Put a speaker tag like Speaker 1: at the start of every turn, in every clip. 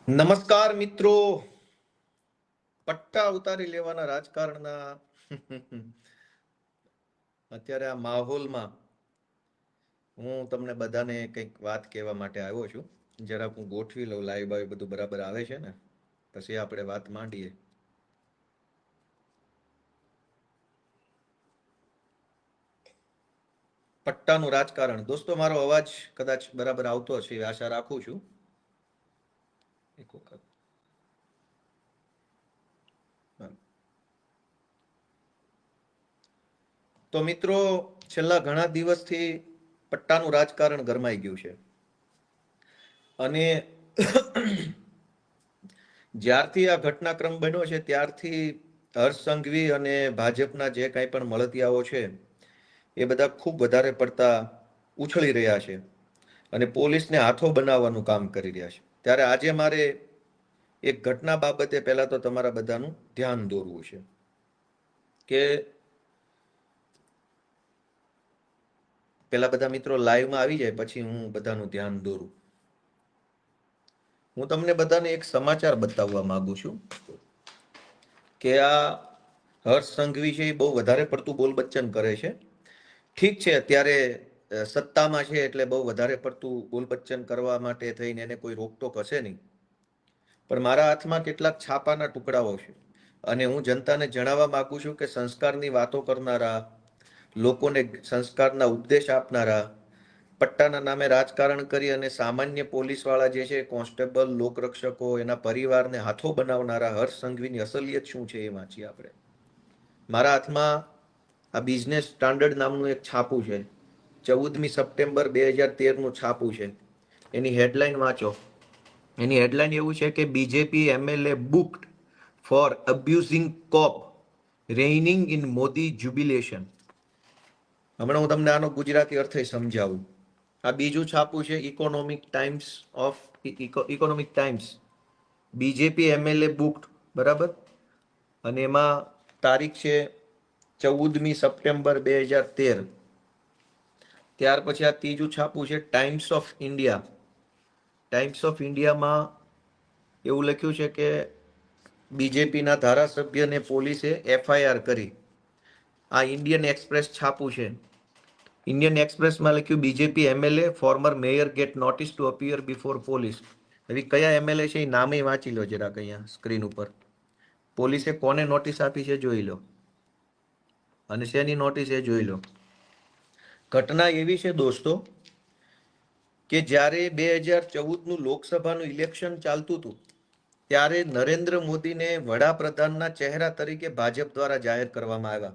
Speaker 1: નમસ્કાર મિત્રો. પટ્ટા ઉતારી લેવાના રાજકારણના અત્યારે આ માહોલમાં હું તમને બધાને કંઈક વાત કહેવા માટે આવ્યો છું. જરાક હું ગોઠવી લઉં, લાઈવ બાઈવ બધું બરાબર આવે છે ને, પછી આપણે વાત માંડીએ. પટ્ટાનું રાજકારણ. દોસ્તો, મારો અવાજ કદાચ બરાબર આવતો હશે આશા રાખું છું. એક વખત તો મિત્રો, છેલ્લા ઘણા દિવસથી પટ્ટાનું રાજકારણ ગરમાઈ ગયું છે. અને જ્યારથી આ ઘટનાક્રમ બન્યો છે ત્યારથી હર્ષ સંઘવી અને ભાજપના જે કાંઈ પણ મળતિયાઓ છે એ બધા ખૂબ વધારે પડતા ઉછળી રહ્યા છે અને પોલીસને હાથો બનાવવાનું કામ કરી રહ્યા છે. ત્યારે આજે મારે એક ઘટના બાબતે પહેલા તો તમારા બધાનું ધ્યાન દોરવું છે કે પેલા બધા મિત્રો લાઈવમાં આવી જાય પછી હું બધાનું ધ્યાન દોરું. હું તમને બધાને એક સમાચાર બતાવવા માંગુ છું કે આ હર્ષ સંઘવી છે એ બહુ વધારે પડતું બોલબચ્ચન કરે છે. ઠીક છે, અત્યારે સત્તામાં છે એટલે બહુ વધારે પડતું બોલબચ્ચન કરવા માટે થઈને એને કોઈ રોકટોક હશે નહીં. પણ મારા હાથમાં કેટલાક છાપાના ટુકડાઓ છે અને હું જનતાને જણાવવા માંગુ છું કે સંસ્કારની વાતો કરનારા, લોકોને સંસ્કારના ઉપદેશ આપનારા, પટ્ટાના નામે રાજકારણ કરી અને સામાન્ય પોલીસવાળા જે છે, કોન્સ્ટેબલ, લોકરક્ષકો, એના પરિવારને હાથો બનાવનારા હર્ષ સંઘવીની અસલિયત શું છે એ વાંચીએ આપણે. મારા હાથમાં આ બિઝનેસ સ્ટાન્ડર્ડ નામનું એક છાપું છે. 14મી સપ્ટેમ્બર 2013નું છાપું છે. એની હેડલાઇન વાંચો. એની હેડલાઇન એવું છે કે BJP MLA booked for abusing cop reigning in Modi jubilation. હમણાં હું તમને આનો ગુજરાતી અર્થ સમજાવું. આ બીજું છાપું છે economic times. BJP MLA booked, બરાબર, અને એમાં તારીખ છે 14મી સપ્ટેમ્બર 2013. ત્યાર પછી આ ત્રીજું છાપું છે times of India. Times of ઇન્ડિયામાં એવું લખ્યું છે કે બીજેપીના ધારાસભ્યને પોલીસે એફઆઈઆર કરી. આ ઇન્ડિયન એક્સપ્રેસ છાપું છે. ઇન્ડિયન એક્સપ્રેસમાં લખ્યું BJP MLA former mayor get notice to appear before police. હવે કયા એમએલએ છે એ નામે વાંચી લો જરાક અહીંયા સ્ક્રીન ઉપર. પોલીસે કોને નોટિસ આપી છે જોઈ લો, અને શેની નોટિસ એ જોઈ લો. ઘટના એવી છે દોસ્તો કે જ્યારે 2014નું લોકસભાનું ઇલેક્શન ચાલતું હતું ત્યારે નરેન્દ્ર મોદીને વડાપ્રધાનના ચહેરા તરીકે ભાજપ દ્વારા જાહેર કરવામાં આવ્યા.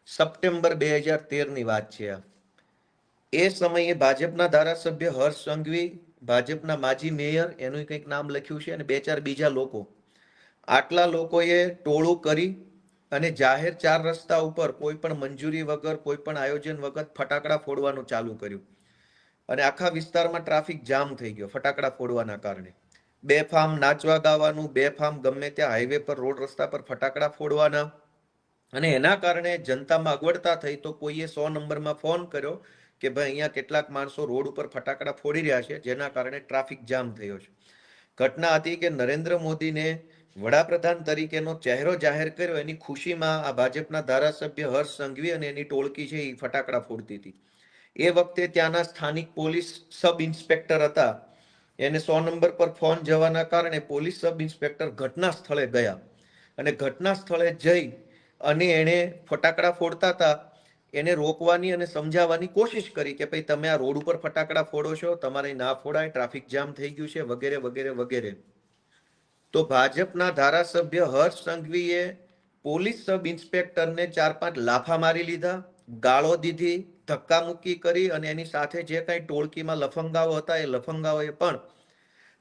Speaker 1: સપ્ટેમ્બર 2013ની વાત છે આ. એ સમયે ભાજપના ધારાસભ્ય હર્ષ સંઘવી, ભાજપના માજી મેયર, એનું કંઈક નામ લખ્યું છે, અને બે ચાર બીજા લોકો, આટલા લોકોએ ટોળું કરી અને જાહેર 4 રસ્તા ઉપર કોઈ પણ મંજૂરી વગર, કોઈ પણ આયોજન વગર ફટાકડા ફોડવાનું ચાલુ કર્યું અને આખા વિસ્તારમાં ટ્રાફિક જામ થઈ ગયો ફટાકડા ફોડવાના કારણે. બેફામ નાચવા ગાવાનું, બેફામ ગમે ત્યાં હાઈવે પર, રોડ રસ્તા પર ફટાકડા ફોડવાના. અને એના કારણે જનતામાં અગવડતા થઈ તો કોઈએ 100 નંબરમાં ફોન કર્યો કે ભાઈ અહીંયા કેટલાક માણસો રોડ ઉપર ફટાકડા ફોડી રહ્યા છે, જેના કારણે ટ્રાફિક જામ થયો છે. ઘટના હતી કે નરેન્દ્ર મોદીને વડાપ્રધાન તરીકેનો ચહેરો જાહેર કર્યો એની ખુશીમાં આ ભાજપના ધારાસભ્ય હર્ષ સંઘવી અને એની ટોળકી છે એ ફટાકડા ફોડતી હતી. એ વખતે ત્યાંના સ્થાનિક પોલીસ સબ ઇન્સ્પેક્ટર હતા. એને 100 નંબર પર ફોન જવાના કારણે પોલીસ સબ ઇન્સ્પેક્ટર ઘટના સ્થળે ગયા અને ઘટના સ્થળે જઈ અને એણે ફટાકડા ફોડતા હતા એને રોકવાની અને સમજાવવાની કોશિશ કરી કે ભાઈ તમે આ રોડ ઉપર ફટાકડા ફોડો છો, તમારે ના ફોડાય, ટ્રાફિક જામ થઈ ગયું છે, વગેરે વગેરે વગેરે. તો ભાજપના ધારાસભ્ય હર્ષ સંઘવીએ પોલીસ સબ ઇન્સ્પેક્ટરને 4-5 લાફા મારી લીધા, ગાળો દીધી, ધક્કા મુક્કી કરી અને એની સાથે જે કાંઈ ટોળકીમાં લફંગાઓ હતા એ લફંગાઓએ પણ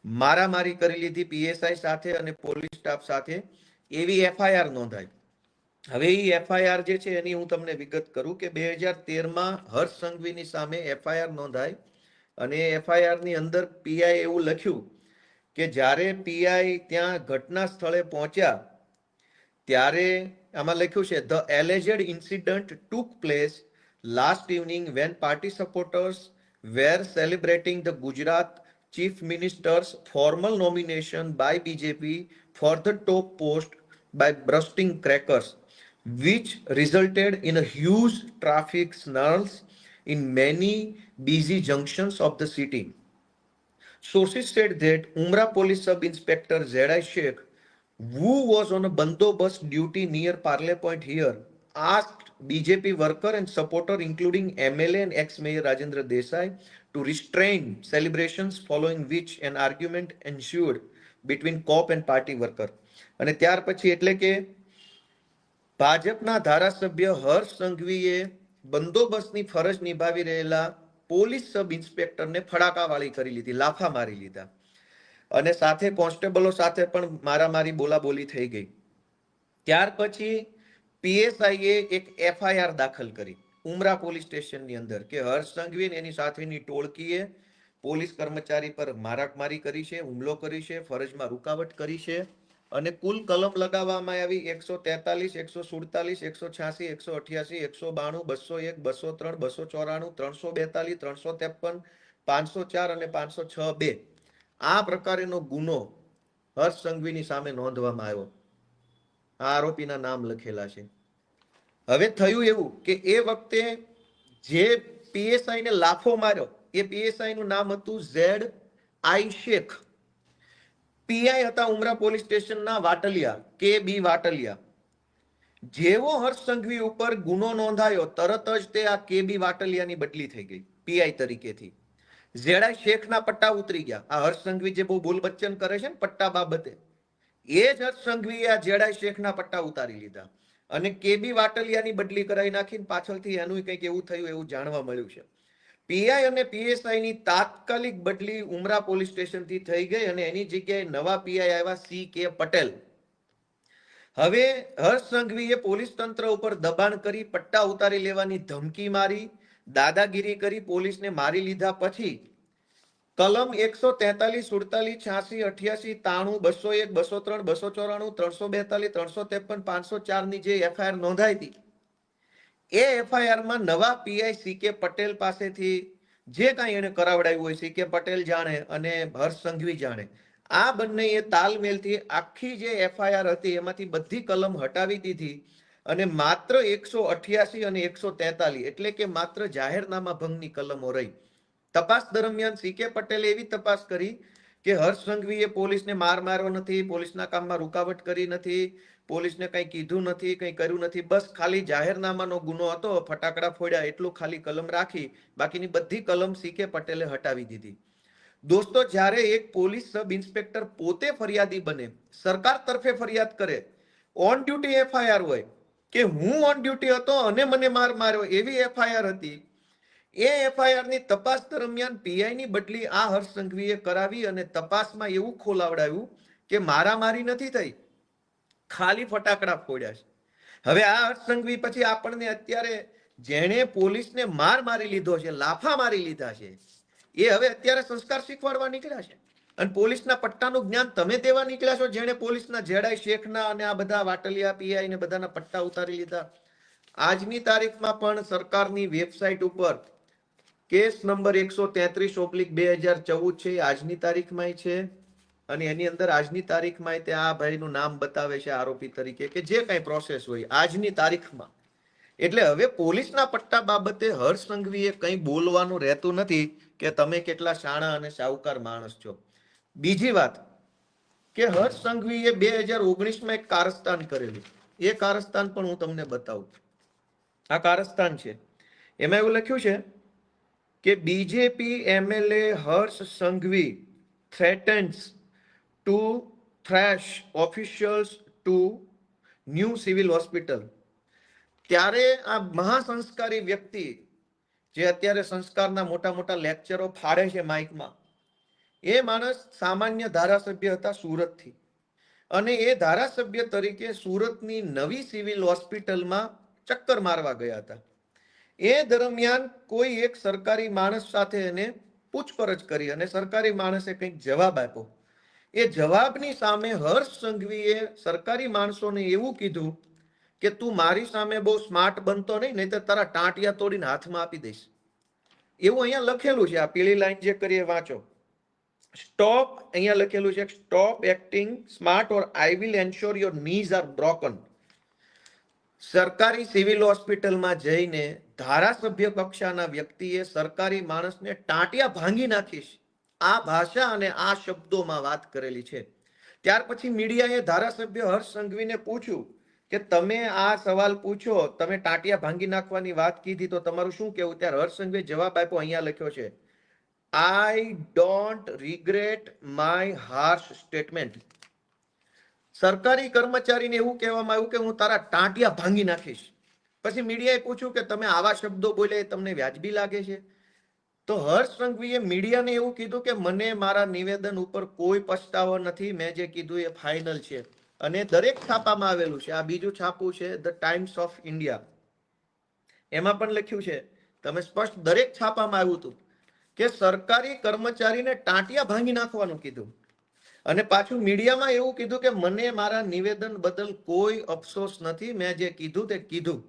Speaker 1: મારામારી કરી લીધી પીએસઆઈ સાથે અને પોલીસ સ્ટાફ સાથે. એવી એફઆઈઆર નોંધાઈ. હવે એ એફઆઈઆર જે છે એની હું તમને વિગત કરું કે 2013માં હર્ષ સંઘવીની સામે એફઆઈઆર નોંધાઈ અને એફઆઈઆર ની અંદર પીઆઈ એવું લખ્યું કે જ્યારે પીઆઈ ત્યાં ઘટના સ્થળે પહોંચ્યા ત્યારે આમાં લખ્યું છે the alleged incident took place last evening when party supporters were celebrating the Gujarat chief minister's formal nomination by BJP for the top post by bursting crackers, which resulted in a huge traffic snarls in many busy junctions of the city. Sources said that Umrah Police Sub Inspector Zedai Sheikh, who was on a bandobast duty near Parle Point here, asked BJP worker and supporter, including MLA and ex-mayor Rajendra Desai, to restrain celebrations, following which an argument ensued between cop and party worker. અને ત્યાર પછી એટલે કે ભાજપના ધારાસભ્ય હર્ષ સંઘવીએ બંદોબસ્તની ફરજ નિભાવી રહેલા પોલીસ સબ ઇન્સ્પેક્ટરને ફડાકાવાળી કરી લીધી, લાફા મારી લીધા અને સાથે કોન્સ્ટેબલો સાથે પણ મારામારી બોલાબોલી થઈ ગઈ. ત્યાર પછી પીએસઆઈએ એક એફઆઈઆર દાખલ કરી ઉમરા પોલીસ સ્ટેશનની અંદર કે હર્ષ સંઘવી એની સાથેની ટોળકીએ પોલીસ કર્મચારી પર મારામારી કરી છે, હુમલો કરી છે, ફરજમાં રૂકાવટ કરી છે અને કુલ કલમ લગાવવામાં આવી 143, 147, 186, 188, 192, 201, 203, 294, 342, 353, 504 અને 506(2). આ પ્રકારેનો ગુનો હર્ષ સંઘવીની સામે નોંધવામાં આવ્યો. આ આરોપીના નામ લખેલા છે. હવે થયું એવું કે એ વખતે જે પીએસઆઈ ને લાફો માર્યો એ પીએસઆઈ નું નામ હતું ZI શેખ. પીઆઈ હતા ઉમરા પોલીસ સ્ટેશનના વાટલિયા, કે બી વાટલિયા. જેવો હર્ષ સંઘવી ઉપર ગુનો નોંધાયો તરત જ તે આ કે બી વાટલિયાની બદલી થઈ ગઈ પીઆઈ તરીકેથી. ZI શેખના પટ્ટા ઉતરી ગયા. આ હર્ષ સંઘવી જે બહુ બોલ બચ્ચન કરે છે ને પટ્ટા બાબતે, એ જ હર્ષ સંઘવીએ આ ZI શેખના પટ્ટા ઉતારી લીધા અને કે બી વાટલિયાની બદલી કરાવી નાખીને પાછળથી એનું કંઈક એવું થયું એવું જાણવા મળ્યું છે. પીઆઈ અને પીએસઆઈ ની તાત્કાલિક બદલી ઉમરા પોલીસ સ્ટેશનથી થઈ ગઈ અને એની જગ્યાએ નવા પીઆઈ આવ્યા CK પટેલ. હવે હર્ષ સંઘવીએ પોલીસ તંત્ર ઉપર દબાણ કરી પટ્ટા ઉતારી લેવાની ધમકી મારી, દાદાગીરી કરી પોલીસને મારી લીધા પછી કલમ 143, 47, 86, 88, 93, 201, 203, 294, 342, 353, 504 ની જે એફઆઈઆર નોંધાઈ હતી એ એફઆઈઆરમાં નવા પીઆઈ CK પટેલ પાસેથી જે કાંઈ એને કરાવડાવ્યું હોય CK પટેલ જાણે અને હર્ષ સંઘવી જાણે, આ બંનેએ તાલમેલથી આખી જે એફઆઈઆર હતી એમાંથી બધી કલમ હટાવી દીધી અને માત્ર 188 અને 143 એટલે કે માત્ર જાહેરનામા ભંગની કલમો રહી. તપાસ દરમિયાન CK પટેલે એવી તપાસ કરી કે હર્ષ સંઘવીએ પોલીસને માર માર્યો નથી, પોલીસના કામમાં રૂકાવટ કરી નથી, પોલીસને કંઈ કીધું નથી, કંઈ કર્યું નથી, બસ ખાલી જાહેરનામાનો ગુનો હતો, ફટાકડા ફોડ્યા એટલું ખાલી કલમ રાખી, બાકીની બધી કલમ CK પટેલે હટાવી દીધી. દોસ્તો, જ્યારે એક પોલીસ સબ ઇન્સ્પેક્ટર પોતે ફરિયાદી બને, સરકાર તરફે ફરિયાદ કરે, ઓન ડ્યુટી એફઆઈઆર હોય કે હું ઓન ડ્યુટી હતો અને મને માર માર્યો એવી એફઆઈઆર હતી, એ એફઆઈઆર ની તપાસ દરમિયાન પીઆઈ ની બદલી આ હર્ષ સંઘવીએ કરાવી અને તપાસમાં એવું ખોલાવડાવ્યું કે મારામારી નથી થઈ, ખાલી ફટાકડા ફોડ્યા છે. હવે આ હર્ષ સંઘવી પછી આપણને અત્યારે જેણે પોલીસને માર મારી લીધો છે, લાફા મારી લીધા છે, એ હવે અત્યારે સંસ્કાર શીખવાડવા નીકળ્યા છે અને પોલીસના પટ્ટાનું જ્ઞાન તમે દેવા નીકળ્યા છો, જેણે પોલીસના ZI શેખના અને આ બધા વાટલિયા પીઆઈ ને બધાના પટ્ટા ઉતારી લીધા. આજની તારીખમાં પણ સરકારની વેબસાઇટ ઉપર કેસ નંબર 133/2014 છે, આજની તારીખમાં છે અને એની અંદર આજની તારીખમાં તે આ ભાઈનું નામ બતાવે છે આરોપી તરીકે કે જે કઈ પ્રોસેસ હોય આજની તારીખમાં. એટલે હવે પોલીસના પટ્ટા બાબતે હર્ષ સંઘવીએ કંઈ બોલવાનું રહેતું નથી કે તમે કેટલા શાણા અને સાહુકાર માણસ છો. બીજી વાત કે હર્ષ સંઘવીએ 2019માં એક કારસ્તાન કરેલું, એ કારસ્તાન પણ હું તમને બતાવું. આ કારસ્તાન છે, એમાં એવું લખ્યું છે કે BJP MLA Harsh Sanghavi threatens to thrash officials to new civil hospital. ત્યારે આ મહાસંસ્કારી વ્યક્તિ જે અત્યારે સંસ્કારના મોટા મોટા લેક્ચરો ફાડે છે માઇકમાં, એ માણસ સામાન્ય ધારાસભ્ય હતા સુરતથી અને એ ધારાસભ્ય તરીકે સુરતની નવી સિવિલ હોસ્પિટલમાં ચક્કર મારવા ગયા હતા. એ દરમિયાન કોઈ એક સરકારી માણસ સાથે એને પૂછપરછ કરી અને સરકારી માણસે કંઈક જવાબ આપ્યો. એ જવાબની સામે હર્ષ સંઘવીએ સરકારી માણસોને એવું કીધું કે તું મારી સામે બહુ સ્માર્ટ બનતો નહીં તો તારા ટાંટિયા તોડીને હાથમાં આપી દઈશ. એવું અહીંયા લખેલું છે, આ પીળી લાઈન જે કરીએ વાંચો. સ્ટોપ, અહીંયા લખેલું છે stop acting smart or I will ensure your knees are broken. સરકારી સિવિલ હોસ્પિટલમાં જઈને ધારાસભ્ય કક્ષાના વ્યક્તિએ સરકારી માણસને ટાંટિયા ભાંગી નાખીશ, આ ભાષા અને આ શબ્દોમાં વાત કરેલી છે. ત્યાર પછી મીડિયાએ ધારાસભ્ય હર્ષ સંઘવીને પૂછ્યું કે તમે આ સવાલ પૂછો, તમે ટાંટિયા ભાંગી નાખવાની વાત કીધી તો તમારું શું કહેવું? ત્યારે હર્ષ સંઘવીએ જવાબ આપ્યો, અહીંયા લખ્યો છે, I don't regret my harsh statement. સરકારી કર્મચારીને એવું કહેવામાં આવ્યું કે હું તારા ટાંટિયા ભાંગી નાખીશ. પછી મીડિયાએ પૂછ્યું કે તમે આવા શબ્દો બોલ્યા એ તમને વ્યાજબી લાગે છે? તો હર્ષ સંઘવીએ મીડિયાને એવું કીધું કે મને મારા નિવેદન ઉપર કોઈ પછતાવો નથી, મેં જે કીધું એ ફાઇનલ છે. અને દરેક છાપામાં આવેલું છે. આ બીજું છાપું છે ધ ટાઈમ્સ ઓફ ઇન્ડિયા, એમાં પણ લખ્યું છે, તમે સ્પષ્ટ દરેક છાપામાં આવ્યું હતું કે સરકારી કર્મચારીને ટાંટિયા ભાંગી નાખવાનું કીધું. અને પાછું મીડિયામાં એવું કીધું કે મને મારા નિવેદન બદલ કોઈ અફસોસ નથી, મેં જે કીધું તે કીધું.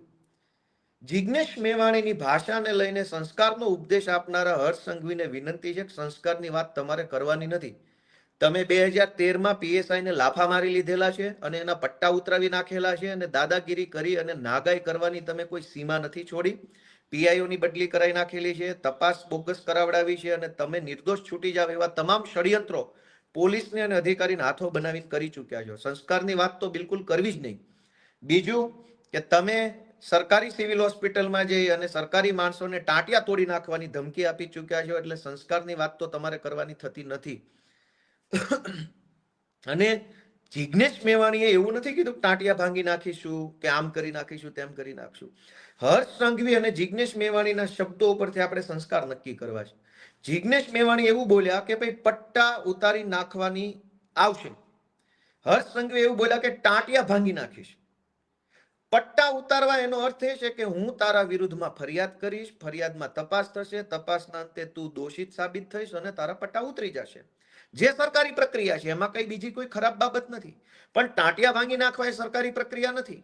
Speaker 1: જિગ્નેશ મેવાણીની ભાષાને લઈને સંસ્કારનો ઉપદેશ આપનારા હર્ષ સંઘવીને વિનંતી છે કે સંસ્કારની વાત તમારે કરવાની નથી. તમે 2013માં પીએસઆઈને લાફા મારી લીધેલા છે અને એના પટ્ટા ઉતરાવી નાખેલા છે અને દાદાગીરી કરી અને નાગાઈ કરવાની તમે કોઈ સીમા નથી છોડી. પીઆઈઓની બદલી કરાવી નાખેલી છે, તપાસ બોગસ કરાવડાવી છે અને તમે નિર્દોષ છૂટી જાવ એવા તમામ ષડયંત્રો પોલીસને અને અધિકારીને હાથો બનાવીને કરી ચૂક્યા છો. સંસ્કારની વાત તો બિલકુલ કરવી જ નહીં. બીજું કે તમે સરકારી સિવિલ હોસ્પિટલમાં જઈ અને સરકારી માણસોને ટાંટિયા તોડી નાખવાની ધમકી આપી ચૂક્યા છો, એટલે સંસ્કારની વાત તો તમારે કરવાની થતી નથી. અને જિગ્નેશ મેવાણીએ એવું નથી કીધું કે ટાંટિયા ભાંગી નાખીશું કે આમ કરી નાખીશું તેમ કરી નાખશું. હર્ષ સંઘવી અને જિગ્નેશ મેવાણીના શબ્દો ઉપરથી આપણે સંસ્કાર નક્કી કરવા છે. જિગ્નેશ મેવાણી એવું બોલ્યા કે ભાઈ પટ્ટા ઉતારી નાખવાની આવશે. હર્ષ સંઘવી એવું બોલ્યા કે ટાંટિયા ભાંગી નાખીશ. પટ્ટા ઉતારવા એનો અર્થ એ છે કે હું તારા વિરુદ્ધમાં ફરિયાદ કરીશ, ફરિયાદમાં તપાસ થશે, તપાસના અંતે તું દોષિત સાબિત થઈશ અને તારા પટ્ટા ઉતરી જશે. જે સરકારી પ્રક્રિયા છે એમાં કઈ બીજી કોઈ ખરાબ બાબત નથી. પણ ટાંટિયા ભાંગી નાખવા એ સરકારી પ્રક્રિયા નથી.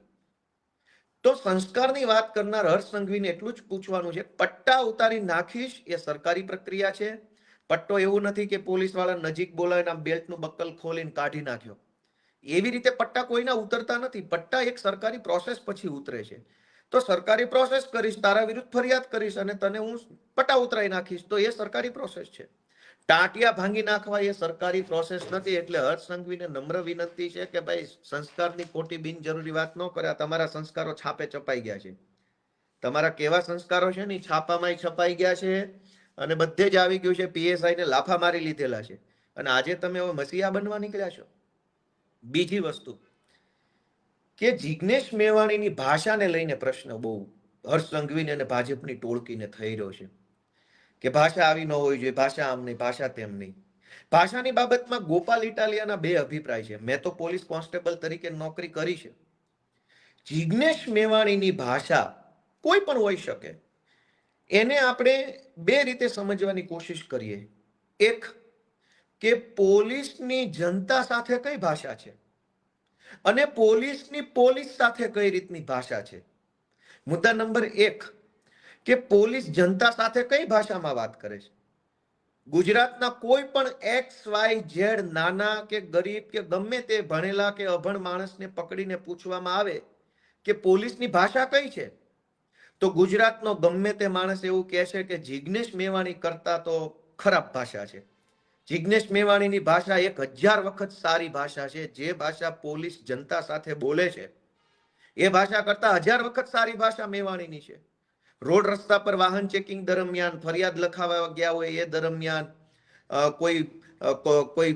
Speaker 1: તો સંસ્કારની વાત કરનાર હર્ષ સંઘવીને એટલું જ પૂછવાનું છે, પટ્ટા ઉતારી નાખીશ એ સરકારી પ્રક્રિયા છે. પટ્ટો એવું નથી કે પોલીસ વાળા નજીક બોલાવીને બેલ્ટનું બક્કલ ખોલીને કાઢી નાખ્યો. એવી રીતે પટ્ટા કોઈના ઉતરતા નથી. પટ્ટા એક સરકારી પ્રોસેસ પછી ઉતરે છે. તો સરકારી પ્રોસેસ કરીશ, તારા વિરુદ્ધ ફરિયાદ કરીશ અને તને હું પટ્ટા ઉતરાઈ નાખીશ, તો એ સરકારી પ્રોસેસ છે. ટાંટિયા ભાંગી નાખવા એ સરકારી પ્રોસેસ નથી. એટલે હર્ષ સંઘવીને નમ્ર વિનંતી છે કે ભાઈ સંસ્કારની ખોટી બિનજરૂરી વાત ન કરે. તમારા સંસ્કારો છાપે છપાઈ ગયા છે. તમારા કેવા સંસ્કારો છે ને છાપામાં છપાઈ ગયા છે અને બધે જ આવી ગયું છે. પીએસઆઈ ને લાફા મારી લીધેલા છે અને આજે તમે હવે મસીહા બનવા નીકળ્યા છો. બીજી વસ્તુ કે જિગ્નેશ મેવાણીની ભાષાને લઈને પ્રશ્ન બહુ હર્ષ સંઘવીને અને ભાજપની ટોળકીને થઈ રહ્યો છે કે ભાષા આવી ન હોવી જોઈએ, ભાષા આમ નહીં, ભાષા તેમ નહીં. ભાષાની બાબતમાં ગોપાલ ઇટાલિયાના બે અભિપ્રાય છે. મેં તો પોલીસ કોન્સ્ટેબલ તરીકે નોકરી કરી છે. જિગ્નેશ મેવાણીની ભાષા કોઈ પણ હોઈ શકે, એને આપણે બે રીતે સમજવાની કોશિશ કરીએ. એક કે પોલીસની જનતા સાથે કઈ ભાષા છે અને પોલીસની પોલીસ સાથે કઈ રીતની ભાષા છે. મુદ્દા નંબર 1 કે પોલીસ જનતા સાથે કઈ ભાષામાં વાત કરે છે. ગુજરાતના કોઈ પણ XYZ નાના કે ગરીબ કે ગમે તે ભણેલા કે અભણ માણસને પકડીને પૂછવામાં આવે કે પોલીસની ભાષા કઈ છે, તો ગુજરાતનો ગમે તે માણસ એવું કહે છે કે જિગ્નેશ મેવાણી કરતા તો ખરાબ ભાષા છે. જિગ્નેશ મેવાણીની ભાષા 1000 વખત સારી ભાષા છે. જે ભાષા પોલીસ જનતા સાથે બોલે છે એ ભાષા કરતા 1000 વખત સારી ભાષા મેવાણીની છે. રોડ રસ્તા પર વાહન ચેકિંગ દરમિયાન, ફરિયાદ લખાવવા ગયા હોય એ દરમિયાન, કોઈ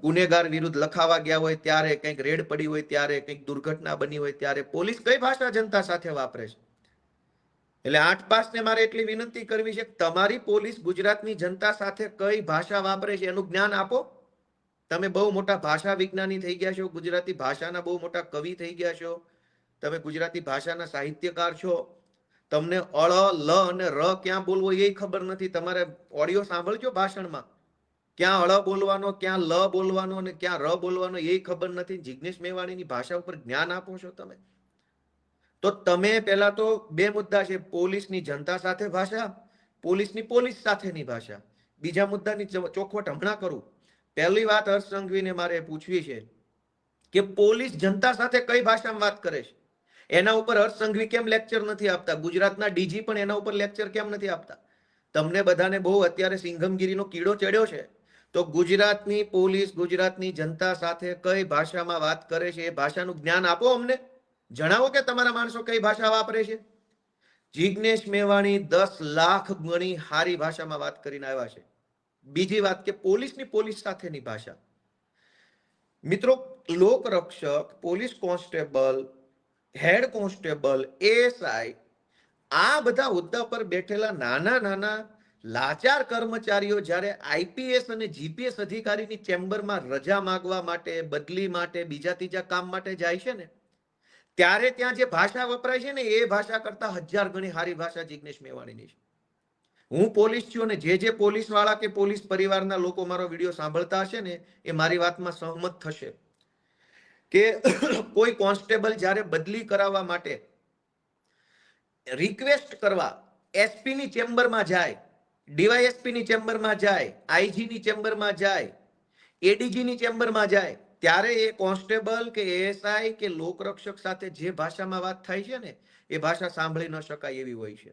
Speaker 1: ગુનેગાર વિરુદ્ધ લખાવા ગયા હોય ત્યારે, કંઈક રેડ પડી હોય ત્યારે, કંઈક દુર્ઘટના બની હોય ત્યારે પોલીસ કઈ ભાષા જનતા સાથે વાપરે છે. એટલે 8 પાસને મારે એટલી વિનંતી કરવી છે કે તમારી પોલીસ ગુજરાતની જનતા સાથે કઈ ભાષા વાપરે છે એનું જ્ઞાન આપો. તમે બહુ મોટા ભાષા વિજ્ઞાની થઈ ગયા છો, ગુજરાતી ભાષાના બહુ મોટા કવિ થઈ ગયા છો, તમે ગુજરાતી ભાષાના સાહિત્યકાર છો. તમને અળ, લ અને ર ક્યાં બોલવો એ ખબર નથી. તમારે ઓડિયો સાંભળજો ભાષણમાં, ક્યાં અળ બોલવાનો, ક્યાં લ બોલવાનો અને ક્યાં ર બોલવાનો એ ખબર નથી. જિગ્નેશ મેવાણીની ભાષા ઉપર જ્ઞાન આપો છો તમે. તો તમે પહેલા તો બે મુદ્દા છે, પોલીસની જનતા સાથે ભાષા, પોલીસની પોલીસ સાથેની ભાષા. બીજા મુદ્દાની ચોખવટ હમણાં કરું. પહેલી વાત હર્ષ સંઘવીને મારે પૂછવી છે કે પોલીસ જનતા સાથે કઈ ભાષામાં વાત કરે છે. એના ઉપર હર્ષ સંઘવી કેમ લેક્ચર નથી આપતા? ગુજરાતના ડીજી પણ એના ઉપર લેક્ચર કેમ નથી આપતા? તમને બધાને બહુ અત્યારે સિંઘમગીરીનો કીડો ચડ્યો છે. તો ગુજરાતની પોલીસ ગુજરાતની જનતા સાથે કઈ ભાષામાં વાત કરે છે એ ભાષાનું જ્ઞાન આપો અમને. જણાવો કે તમારા માણસો કઈ ભાષા વાપરે છે. જિગ્નેશ મેવાણી 10 લાખ ગણી હારી ભાષામાં વાત કરીને આવ્યા છે. બીજી વાત કે પોલીસની પોલીસ સાથેની ભાષા. મિત્રો, લોકરક્ષક, police constable, head constable, ASI, આ બધા હોદ્દા પર બેઠેલા નાના નાના લાચાર કર્મચારીઓ જ્યારે આઈપીએસ અને જીપીએસ અધિકારીની ચેમ્બરમાં રજા માંગવા માટે, બદલી માટે, બીજા ત્રીજા કામ માટે જાય છે ને, ત્યારે ત્યાં જે ભાષા વપરાય છે ને એ ભાષા કરતા 1000 ગણી હારી ભાષા જિગ્નેશ મેવાણીની છે. હું પોલીસ છું અને જે પોલીસ વાળા કે પોલીસ પરિવારના લોકો મારો વિડીયો સાંભળતા હશે ને એ મારી વાતમાં સહમત થશે કે કોઈ કોન્સ્ટેબલ જ્યારે બદલી કરાવવા માટે રિક્વેસ્ટ કરવા એસપી ની ચેમ્બરમાં જાય, ડીવાયએસપી ની ચેમ્બરમાં જાય, આઈજી ની ચેમ્બરમાં જાય, એડીજી ની ચેમ્બરમાં જાય, ત્યારે એ કોન્સ્ટેબલ કે એએસઆઈ કે લોકરક્ષક સાથે જે ભાષામાં વાત થાય છે ને એ ભાષા સાંભળી ન શકાય એવી હોય છે.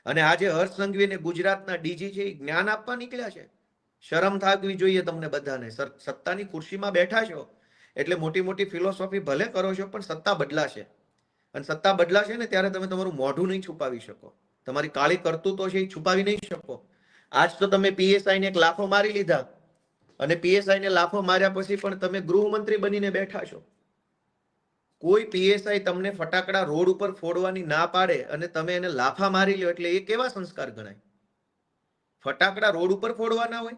Speaker 1: અને આજે હર્ષ સંઘવીને ગુજરાતના ડીજી છે એ જ્ઞાન આપવા નીકળ્યા છે. શરમ થાકવી જોઈએ તમને બધાને. સત્તાની ખુરશીમાં બેઠા છો એટલે મોટી મોટી ફિલોસોફી ભલે કરો છો, પણ સત્તા બદલાશે. અને સત્તા બદલાશે ને ત્યારે તમે તમારું મોઢું નહીં છુપાવી શકો. તમારી કાળી કરતૂતો છે એ છુપાવી નહીં શકો. આજ તો તમે પીએસઆઈ ને એક લાફો મારી લીધા અને પીએસઆઈ ને લાફો માર્યા પછી પણ તમે ગૃહમંત્રી બનીને બેઠા છો. કોઈ પીએસઆઈ તમને ફટાકડા રોડ ઉપર ફોડવાની ના પાડે અને તમે એને લાફા મારી લ્યો એટલે એ કેવા સંસ્કાર ગણાય? ફટાકડા રોડ ઉપર ફોડવાના હોય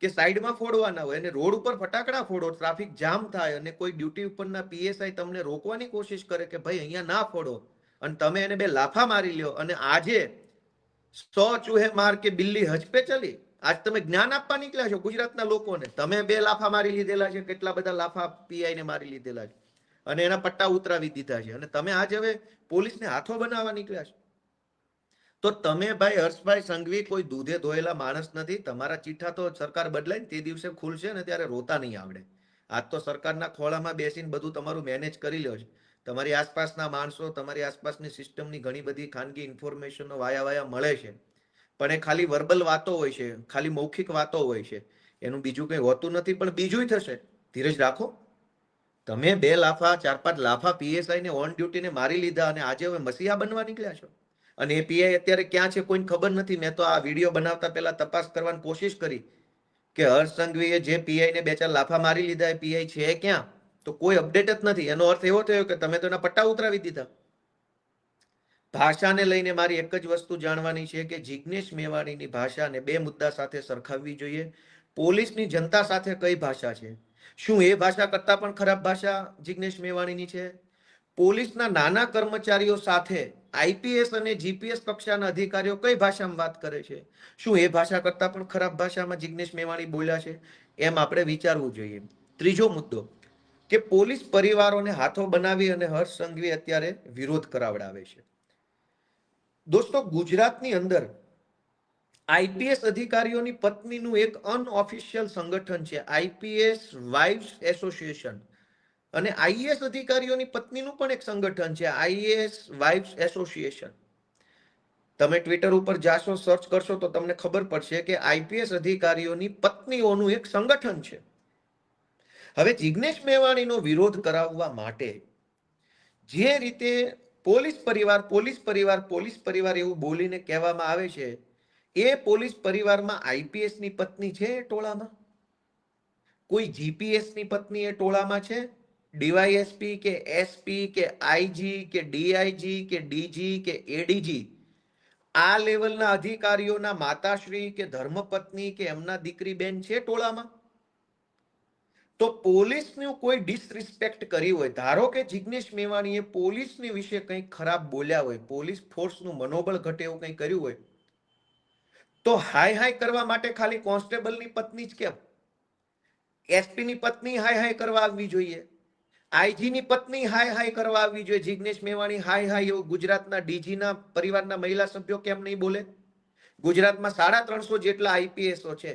Speaker 1: કે સાઈડમાં ફોડવાના હોય? અને રોડ ઉપર ફટાકડા ફોડો, ટ્રાફિક જામ થાય અને કોઈ ડ્યુટી ઉપરના પીએસઆઈ તમને રોકવાની કોશિશ કરે કે ભાઈ અહીંયા ના ફોડો, અને તમે એને બે લાફા મારી લ્યો. અને આજે 100 ચૂહે માર કે બિલ્લી હજ પે ચલી. આજ તમે જ્ઞાન આપવા નીકળ્યા છો ગુજરાતના લોકોને. તમે 2 લાફા મારી લીધેલા છે, કેટલા બધા લાફા પીઆઈ ને મારી લીધેલા છે અને એના પટ્ટા ઉતરાવી દીધા છે, અને તમે આજે હવે પોલીસને હાથો બનાવવા નીકળ્યા છો. તો તમે ભાઈ હર્ષભાઈ સંઘવી કોઈ દૂધે ધોયેલા માણસ નથી. તમારા ચીઠા તો સરકાર બદલાય ને તે દિવસે ખુલશે ને ત્યારે રોતા નહીં આવડે. આજ તો સરકારના ખોળામાં બેસીને બધું તમારું મેનેજ કરી લ્યો છે. તમારી આસપાસના માણસો, તમારી આસપાસની સિસ્ટમની ઘણી બધી ખાનગી ઇન્ફોર્મેશનો વાયા મળે છે, પણ એ ખાલી વર્બલ વાતો હોય છે, ખાલી મૌખિક વાતો હોય છે. એનું બીજું કંઈ હોતું નથી. પણ બીજું થશે. ધીરજ રાખો. તમે 2 લાફા 4-5 લાફા પીએસઆઈ ને ઓન ડ્યુટીને મારી લીધા અને આજે હવે મસીહા બનવા નીકળ્યા છો. અને એ પીઆઈ અત્યારે ક્યાં છે કોઈને ખબર નથી. મેં તો આ વિડીયો બનાવતા પહેલા તપાસ કરવાની કોશિશ કરી કે હર્ષ સંઘવીએ જે પીઆઈ ને 2-4 લાફા મારી લીધા એ પીઆઈ છે ક્યાં? તો કોઈ અપડેટ જ નથી. એનો અર્થ એવો થયો કે તમે તો એના પટ્ટા ઉતરાવી દીધા. ભાષાને લઈને મારી એક જ વસ્તુ જાણવાની છે કે જિગ્નેશ મેવાણીની ભાષાને 2 મુદ્દા સાથે સરખાવવી જોઈએ. પોલીસની જનતા સાથે કઈ ભાષા છે? શું એ ભાષા કરતા પણ ખરાબ ભાષા જિગ્નેશ મેવાણીની છે? પોલીસના નાના કર્મચારીઓ સાથે આઈપીએસ અને જીપીએસ કક્ષાના અધિકારીઓ કઈ ભાષામાં વાત કરે છે? શું એ ભાષા કરતા પણ ખરાબ ભાષામાં જિગ્નેશ મેવાણી બોલ્યા છે? એમ આપણે વિચારવું જોઈએ. ત્રીજો મુદ્દો કે પોલીસ પરિવારોને હાથો બનાવી અને હર્ષ સંઘવી અત્યારે વિરોધ કરાવડાવે છે. દોસ્તો, ગુજરાતની અંદર આઈપીએસ અધિકારીઓની પત્નીનું એક અનઓફિશિયલ સંગઠન છે, આઈપીએસ વાઇવ્સ એસોસિએશન. અને આઈએએસ અધિકારીઓની પત્નીનું પણ એક સંગઠન છે, આઈએએસ વાઇવ્સ એસોસિએશન. તમે ટ્વિટર ઉપર જાશો, સર્ચ કરશો તો તમને ખબર પડશે કે આઈપીએસ અધિકારીઓની પત્નીઓનું એક સંગઠન છે. હવે જિગ્નેશ મેવાણીનો વિરોધ કરાવવા માટે જે રીતે પોલીસ પરિવાર એવું બોલીને કહેવામાં આવે છે, એ પોલીસ પરિવારમાં આઈપીએસ ની પત્ની છે એ ટોળામાં? કોઈ જીપીએસ ની પત્ની એ ટોળામાં છે? ડીવાયએસપી કે એસપી કે આઈજી કે ડીઆઈજી કે ડીજી કે એડીજી આ લેવલના અધિકારીઓના માતાશ્રી કે ધર્મપત્ની કે એમના દીકરી બેન છે ટોળામાં? તો પોલીસનું કોઈ ડિસરિસ્પેક્ટ કરી હોય, ધારો કે જિગ્નેશ મેવાણીએ પોલીસની વિશે કંઈક ખરાબ બોલ્યા હોય, પોલીસ ફોર્સનું મનોબળ ઘટે એવું કંઈ કર્યું હોય, તો હાય હાય કરવા માટે ખાલી કોન્સ્ટેબલની પત્ની જ કેમ? એસપી ની પત્ની હાય હાય કરવા આવવી જોઈએ, આઈજી ની પત્ની હાય હાય કરવા આવવી જોઈએ. જિગ્નેશ મેવાણી હાય હાય એવું ગુજરાતના ડીજી ના પરિવારના મહિલા સભ્યો કેમ નહીં બોલે? ગુજરાતમાં 350 જેટલા આઈપીએસઓ છે,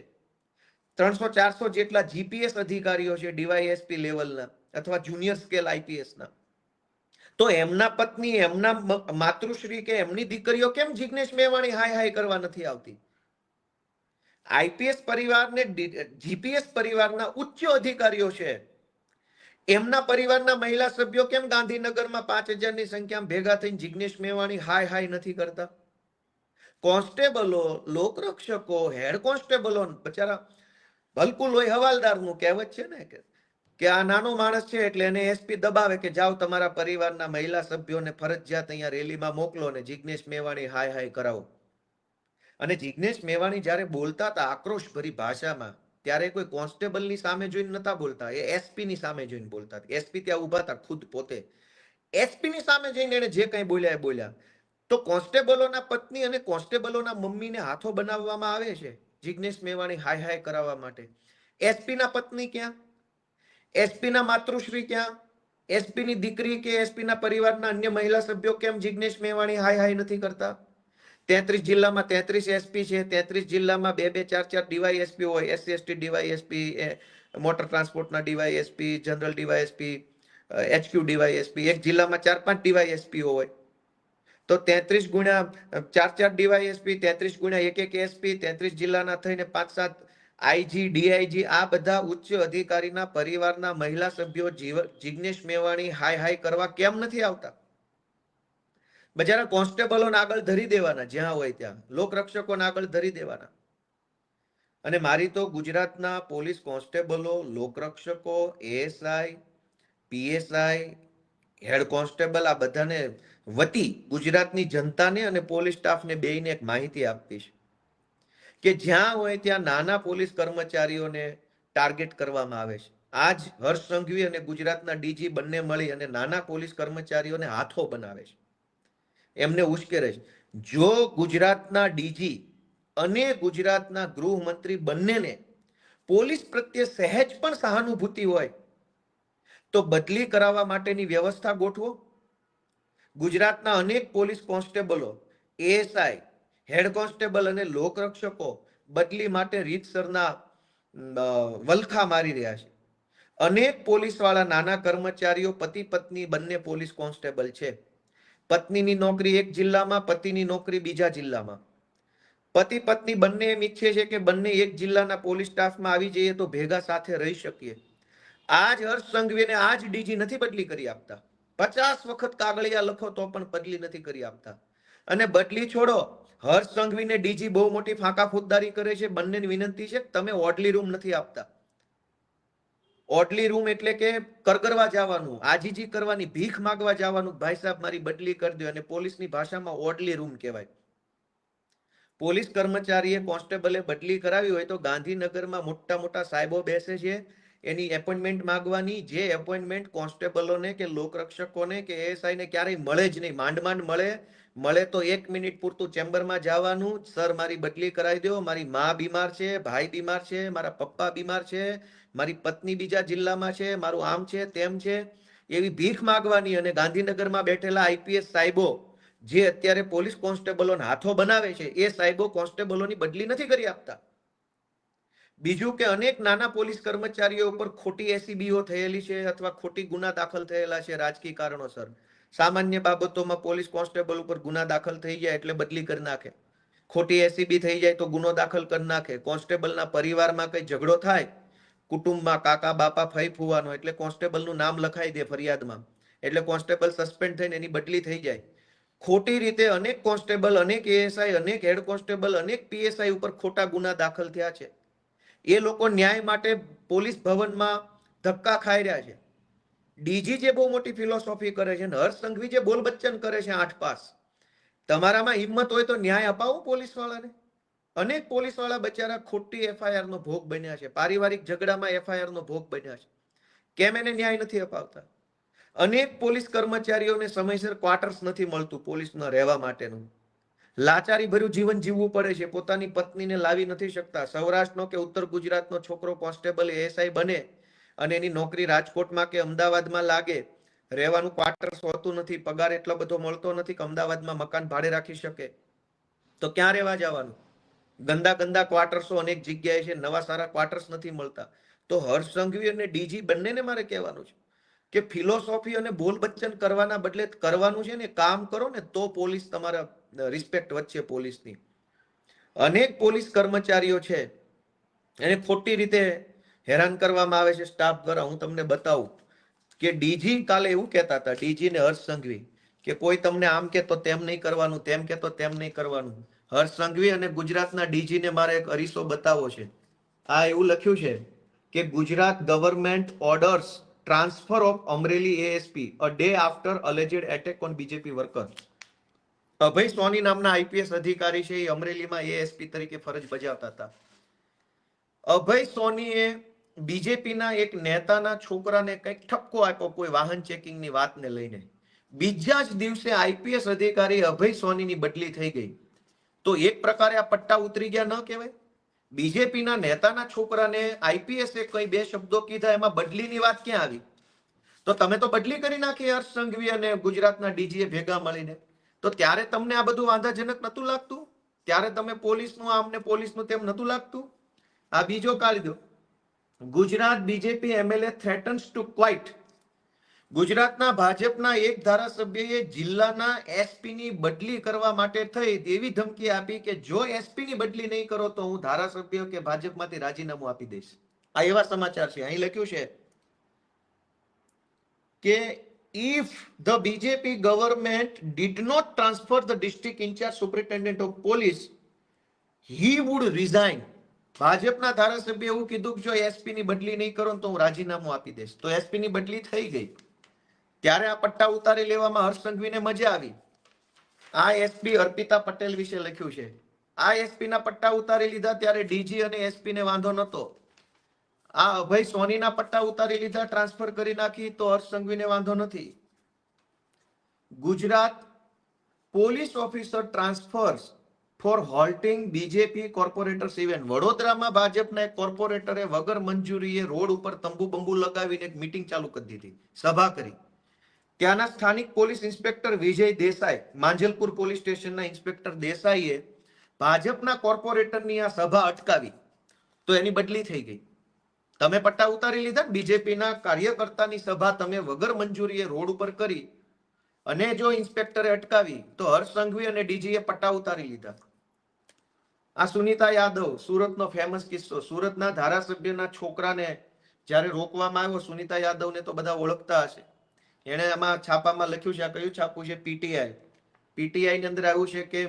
Speaker 1: 300-400 જેટલા જીપીએસ અધિકારીઓ છે ડીવાયએસપી લેવલના અથવા જુનિયર સ્કેલ આઈપીએસના. તો એમના પત્ની, એમના માતૃશ્રી કે એમની દીકરીઓ કેમ જિગ્નેશ મેવાણી હાય હાય કરવા નથી આવતી? આઈપીએસ પરિવારને જીપીએસ પરિવારના ઉચ્ચ અધિકારીઓ છે, એમના પરિવારના મહિલા સભ્યો કેમ ગાંધીનગરમાં 5000ની સંખ્યામાં ભેગા થઈને જિગ્નેશ મેવાણી હાય હાય નથી કરતા? કોન્સ્ટેબલો, લોકરક્ષકો, હેડ કોન્સ્ટેબલો બચારા ભલકુલ હોય હવાલદારનું કહેવત છે ને કે આ નાનો માણસ છે એટલે એને એસપી દબાવે કે જાઓ તમારા પરિવારના મહિલા સભ્યોને ફરજિયાત અહીંયા રેલીમાં મોકલો ને જિગ્નેશ મેવાણી હાય હાય કરાવો. અને જિગ્નેશ મેવાણી જ્યારે બોલતા હતા આક્રોશભરી ભાષામાં, ત્યારે કોઈ કોન્સ્ટેબલની સામે જોઈને નતા બોલતા, એ એસપીની સામે જોઈને બોલતા. એસપી ત્યાં ઉભા હતા ખુદ પોતે, એસપીની સામે જઈને એને જે કંઈ બોલ્યા એ બોલ્યા. તો કોન્સ્ટેબલોના પત્ની અને કોન્સ્ટેબલોના મમ્મીને હાથો બનાવવામાં આવે છે જિગ્નેશ મેવાણી હાય હાય કરાવવા માટે. એસપીના પત્ની ક્યાં? એસપીના માતૃશ્રી ક્યાં? એસપીની દીકરી કે એસપીના પરિવારના અન્ય મહિલા સભ્યો કેમ જિગ્નેશ મેવાણી હાય હાય નથી કરતા? 33 જિલ્લામાં 33 એસપી છે, 33 જિલ્લામાં 2-2, 4-4 ડીવાયએસપી હોય, એસસી એસટી ડીવાયએસપી, મોટર ટ્રાન્સપોર્ટના DYSP, general DYSP, HQ DYSP, એક જિલ્લામાં 4-5 ડીવાયએસપી હોય. તો 33 ગુણ્યા 4-4 ડીવાયએસપી, 33 ગુણ્યા 1-1 એસપી, 33 જિલ્લાના થઈને 5-7 આઈજી, ડીઆઈજી, આ બધા ઉચ્ચ અધિકારીના પરિવારના મહિલા સભ્યો જિગ્નેશ મેવાણી હાય હાય કરવા કેમ નથી આવતા? બજારા કોન્સ્ટેબલોને આગળ ધરી દેવાના, જ્યાં હોય ત્યાં લોકરક્ષકોને આગળ ધરી દેવાના. અને મારી તો ગુજરાતના પોલીસ કોન્સ્ટેબલો, લોકરક્ષકો, એએસઆઈ, પીએસઆઈ, હેડ કોન્સ્ટેબલ, આ બધાને વતી ગુજરાતની જનતાને અને પોલીસ સ્ટાફને બેયને એક માહિતી આપવી છે કે જ્યાં હોય ત્યાં નાના પોલીસ કર્મચારીઓને ટાર્ગેટ કરવામાં આવે છે. આજ હર્ષ સંઘવી અને ગુજરાતના ડીજી બંને મળી અને નાના પોલીસ કર્મચારીઓને હાથો બનાવે છે, એમને ઉશ્કેરે છે. જો ગુજરાતના ડીજી અને ગુજરાતના ગૃહમંત્રી બંનેને પોલીસ પ્રત્યે સહેજ પણ સહાનુભૂતિ હોય તો બદલી કરાવવા માટેની વ્યવસ્થા ગોઠવો. ગુજરાતના અનેક પોલીસ કોન્સ્ટેબલો, એએસઆઈ, હેડ કોન્સ્ટેબલ અને લોકરક્ષકો બદલી માટે રીતસરના વલખા મારી રહ્યા છે. અનેક પોલીસવાળા નાના કર્મચારીઓ પતિ પત્ની બંને પોલીસ કોન્સ્ટેબલ છે. પત્નીની નોકરી એક જિલ્લામાં, પતિની નોકરી બીજા જિલ્લામાં. પતિ પત્ની બંને એમ ઈચ્છે છે કે બંને એક જિલ્લાના પોલીસ સ્ટાફમાં આવી જઈએ તો ભેગા સાથે રહી શકીએ. આજ હર્ષ સંઘવીને આજ ડીજી નથી બદલી કરી આપતા. 50 વખત કાગળિયા લખો તો પણ બદલી નથી કરી આપતા. અને બદલી છોડો, હર્ષ સંઘવીને ડીજી બહુ મોટી ફાંકા ફોજદારી કરે છે. બંનેની વિનંતી છે કે તમે ઓડલી રૂમ નથી આપતા. ઓડલી રૂમ એટલે કે કરગરવા જવાનું, આજીજી કરવાની, ભીખ માંગવા જવાનું, ભાઈ સાહેબ મારી બદલી કરી દો. અને પોલીસની ભાષામાં ઓડલી રૂમ કહેવાય. પોલીસ કર્મચારીએ કોન્સ્ટેબલે બદલી કરાવી હોય તો ગાંધીનગરમાં મોટા મોટા સાહેબો બેસે છે, એની એપોઇન્ટમેન્ટ માંગવાની. જે એપોઇન્ટમેન્ટ કોન્સ્ટેબલોને કે લોકરક્ષકોને કે એએસઆઈને ક્યારેય મળે જ નહીં, માંડ માંડ મળે તો 1 મિનિટ પૂરતું ચેમ્બરમાં જવાનું, સર મારી બદલી કરાવી દો, મારી મા બીમાર છે, ભાઈ બીમાર છે, મારા પપ્પા બીમાર છે, મારી પત્ની બીજા જિલ્લામાં છે, મારું આમ છે તેમ છે, એવી ભીખ માંગવાની. અને ગાંધીનગરમાં બેઠેલા આઈપીએસ સાહેબો જે અત્યારે પોલીસ કોન્સ્ટેબલોને હાથો બનાવે છે, એ સાહેબો કોન્સ્ટેબલોની બદલી નથી કરી આપતા. બીજું કે અનેક નાના પોલીસ કર્મચારીઓ ઉપર ખોટી એસીબીઓ થયેલી છે અથવા ખોટી ગુના દાખલ થયેલા છે રાજકીય કારણોસર. સામાન્ય બાબતોમાં પોલીસ કોન્સ્ટેબલ ઉપર ગુના દાખલ થઈ જાય એટલે બદલી કરી નાખે. ખોટી એસીબી થઈ જાય તો ગુનો દાખલ કરી નાખે. કોન્સ્ટેબલના પરિવારમાં કઈ ઝઘડો થાય, કુટુંબમાં કાકા બાપા ફઈ ફુવાનો, એટલે કોન્સ્ટેબલનું નામ લખાઈ દે ફરિયાદમાં, એટલે કોન્સ્ટેબલ સસ્પેન્ડ થઈને એની બદલી થઈ જાય. ખોટી રીતે અનેક કોન્સ્ટેબલ, અનેક એએસઆઈ, અનેક હેડ કોન્સ્ટેબલ, અનેક પીએસઆઈ ઉપર ખોટા ગુના દાખલ થયા છે. એ લોકો ન્યાય માટે પોલીસ ભવનમાં ધક્કા ખાઈ રહ્યા છે. ડીજી જે બહુ મોટી ફિલોસોફી કરે છે, હર્ષ સંઘવી જે બોલ બચ્ચન કરે છે 8 પાસ, તમારામાં હિંમત હોય તો ન્યાય અપાવો પોલીસવાળાને. અનેક પોલીસવાળા બચારા ખોટી એફઆઈઆર નો ભોગ બન્યા છે, પારિવારિક ઝઘડામાં એફઆઈઆર નો ભોગ બન્યા છે. કેમ એને ન્યાય નથી અપાવતા? અનેક પોલીસ કર્મચારીઓને સમયસર ક્વાર્ટર્સ નથી મળતું પોલીસમાં રહેવા માટેનું. લાચારી ભર્યું જીવન જીવવું પડે છે, પોતાની પત્નીને લાવી નથી શકતા. સૌરાષ્ટ્રનો કે ઉત્તર ગુજરાતનો છોકરો કોન્સ્ટેબલ એએસઆઈ બને અને એની નોકરી રાજકોટમાં કે અમદાવાદમાં લાગે, રહેવાનું ક્વાર્ટર્સ હોતું નથી, પગાર એટલો બધો મળતો નથી કે અમદાવાદમાં મકાન ભાડે રાખી શકે, તો ક્યાં રહેવા જવાનું? ગંદા ગંદા ક્વાર્ટર્સો અનેક જગ્યાએ છે, નવા સારા ક્વાર્ટર્સ નથી મળતા. તો હર્ષ સંઘવી અને ડીજી બંનેને મારે કહેવાનું છે કે ફિલોસોફી અને બોલ બચ્ચન કરવાના બદલે કરવાનું છે ને કામ કરો ને, તો પોલીસ તમારા રિસ્પેક્ટ વચ્ચે પોલીસની. અનેક પોલીસ કર્મચારીઓ છે એને ખોટી રીતે હેરાન કરવામાં આવે છે સ્ટાફ દ્વારા. હું તમને બતાવું કે ડીજી કાલે એવું કહેતા હતા, ડીજી ને હર્ષ સંઘવી, કે કોઈ તમને આમ કે તો તેમ નહીં કરવાનું, તેમ કે તો તેમ નહીં કરવાનું. હર્ષ સંઘવી અને ગુજરાતના ડીજી ને મારે એક અરીસો બતાવવો છે. આ એવું લખ્યું છે કે Gujarat government orders transfer of Amreli ASP a day after alleged attack on BJP worker. Abhay Soni નામના આઈપીએસ અધિકારી છે, એ અમરેલીમાં એએસપી તરીકે ફરજ બજાવતા હતા. અભય સોનીએ બીજેપીના એક નેતાના છોકરાને કંઈક ઠપકો આપ્યો કોઈ વાહન ચેકિંગની વાતને લઈને. બીજા જ દિવસે આઈપીએસ અધિકારી અભય સોનીની બદલી થઈ ગઈ. તો એક પ્રકારે આ પટ્ટા ઉતરી ગયા ન કહેવાય? બીજેપીના નેતાના છોકરાને આઈપીએસે કઈ બે શબ્દો કીધા, એમાં બદલીની વાત ક્યાં આવી? તો તમે તો બદલી કરી નાખી હર્ષ સંઘવી અને ગુજરાતના ડીજીએ ભેગા મળીને. તો ત્યારે તમને આ બધું વાંધાજનક નતું લાગતું? ત્યારે તમે પોલીસનું આમ ને પોલીસનું તેમ નતું લાગતું? આ બીજો કાયદો, Gujarat BJP MLA threatens to quit. ગુજરાતના ભાજપના એક ધારાસભ્યએ જિલ્લાના એસપીની બદલી કરવા માટે થઈ એવી ધમકી આપી કે જો એસપીની બદલી નહીં કરો તો હું ધારાસભ્ય કે ભાજપમાંથી રાજીનામું આપી દઈશ. આ એવા સમાચાર છે. અહીં લખ્યું છે કે if the BJP government did not transfer the district in charge superintendent of police, he would resign. ભાજપના ધારાસભ્ય એવું કીધું કે જો એસપી ની બદલી નહીં કરો તો હું રાજીનામું આપી દઈશ. તો એસપી ની બદલી થઈ ગઈ. ત્યારે આ પટ્ટા ઉતારી લેવામાં હર્ષ સંઘવીને મજા આવી. આ એસપી અર્પિતા પટેલ વિશે લખ્યું છે. આ એસપી ના પટ્ટા ઉતારી લીધા ત્યારે ડીજી અને એસપી ને વાંધો નતો. આ અભય સોનીના પટ્ટા ઉતારી લીધા, ટ્રાન્સફર કરી નાખી, તો હર્ષ સંઘવીને વાંધો નથી. Gujarat police officer transfers for halting BJP corporators event. વડોદરામાં ભાજપના એક કોર્પોરેટરે વગર મંજૂરીએ રોડ ઉપર તંબુ બંબુ લગાવીને એક મીટિંગ ચાલુ કરી દીધી, સભા કરી. ત્યાંના સ્થાનિક પોલીસ ઇન્સ્પેક્ટર વિજય દેસાઈ, માંજલપુર પોલીસ સ્ટેશનના ઇન્સ્પેક્ટર દેસાઈએ ભાજપના કોર્પોરેટરની આ સભા અટકાવી, તો એની બદલી થઈ ગઈ. તમે પટ્ટા ઉતારી લીધા, બીજેપીના કાર્યકર્તાની સભા તમે વગર મંજૂરીએ રોડ ઉપર કરી અને જો ઇન્સ્પેક્ટરે અટકાવી, તો હર્ષ સંઘવી અને ડીજીએ પટ્ટા ઉતારી લીધા. આ સુનીતા યાદવ, સુરતનો ફેમસ કિસ્સો. સુરતના ધારાસભ્યના છોકરાને જ્યારે રોકવામાં આવ્યો, સુનીતા યાદવને તો બધા ઓળખતા હશે, એને આમાં છાપામાં લખ્યું છે. આ કયું છાપું છે? પીટીઆઈ. પીટીઆઈ ની અંદર આવ્યું છે કે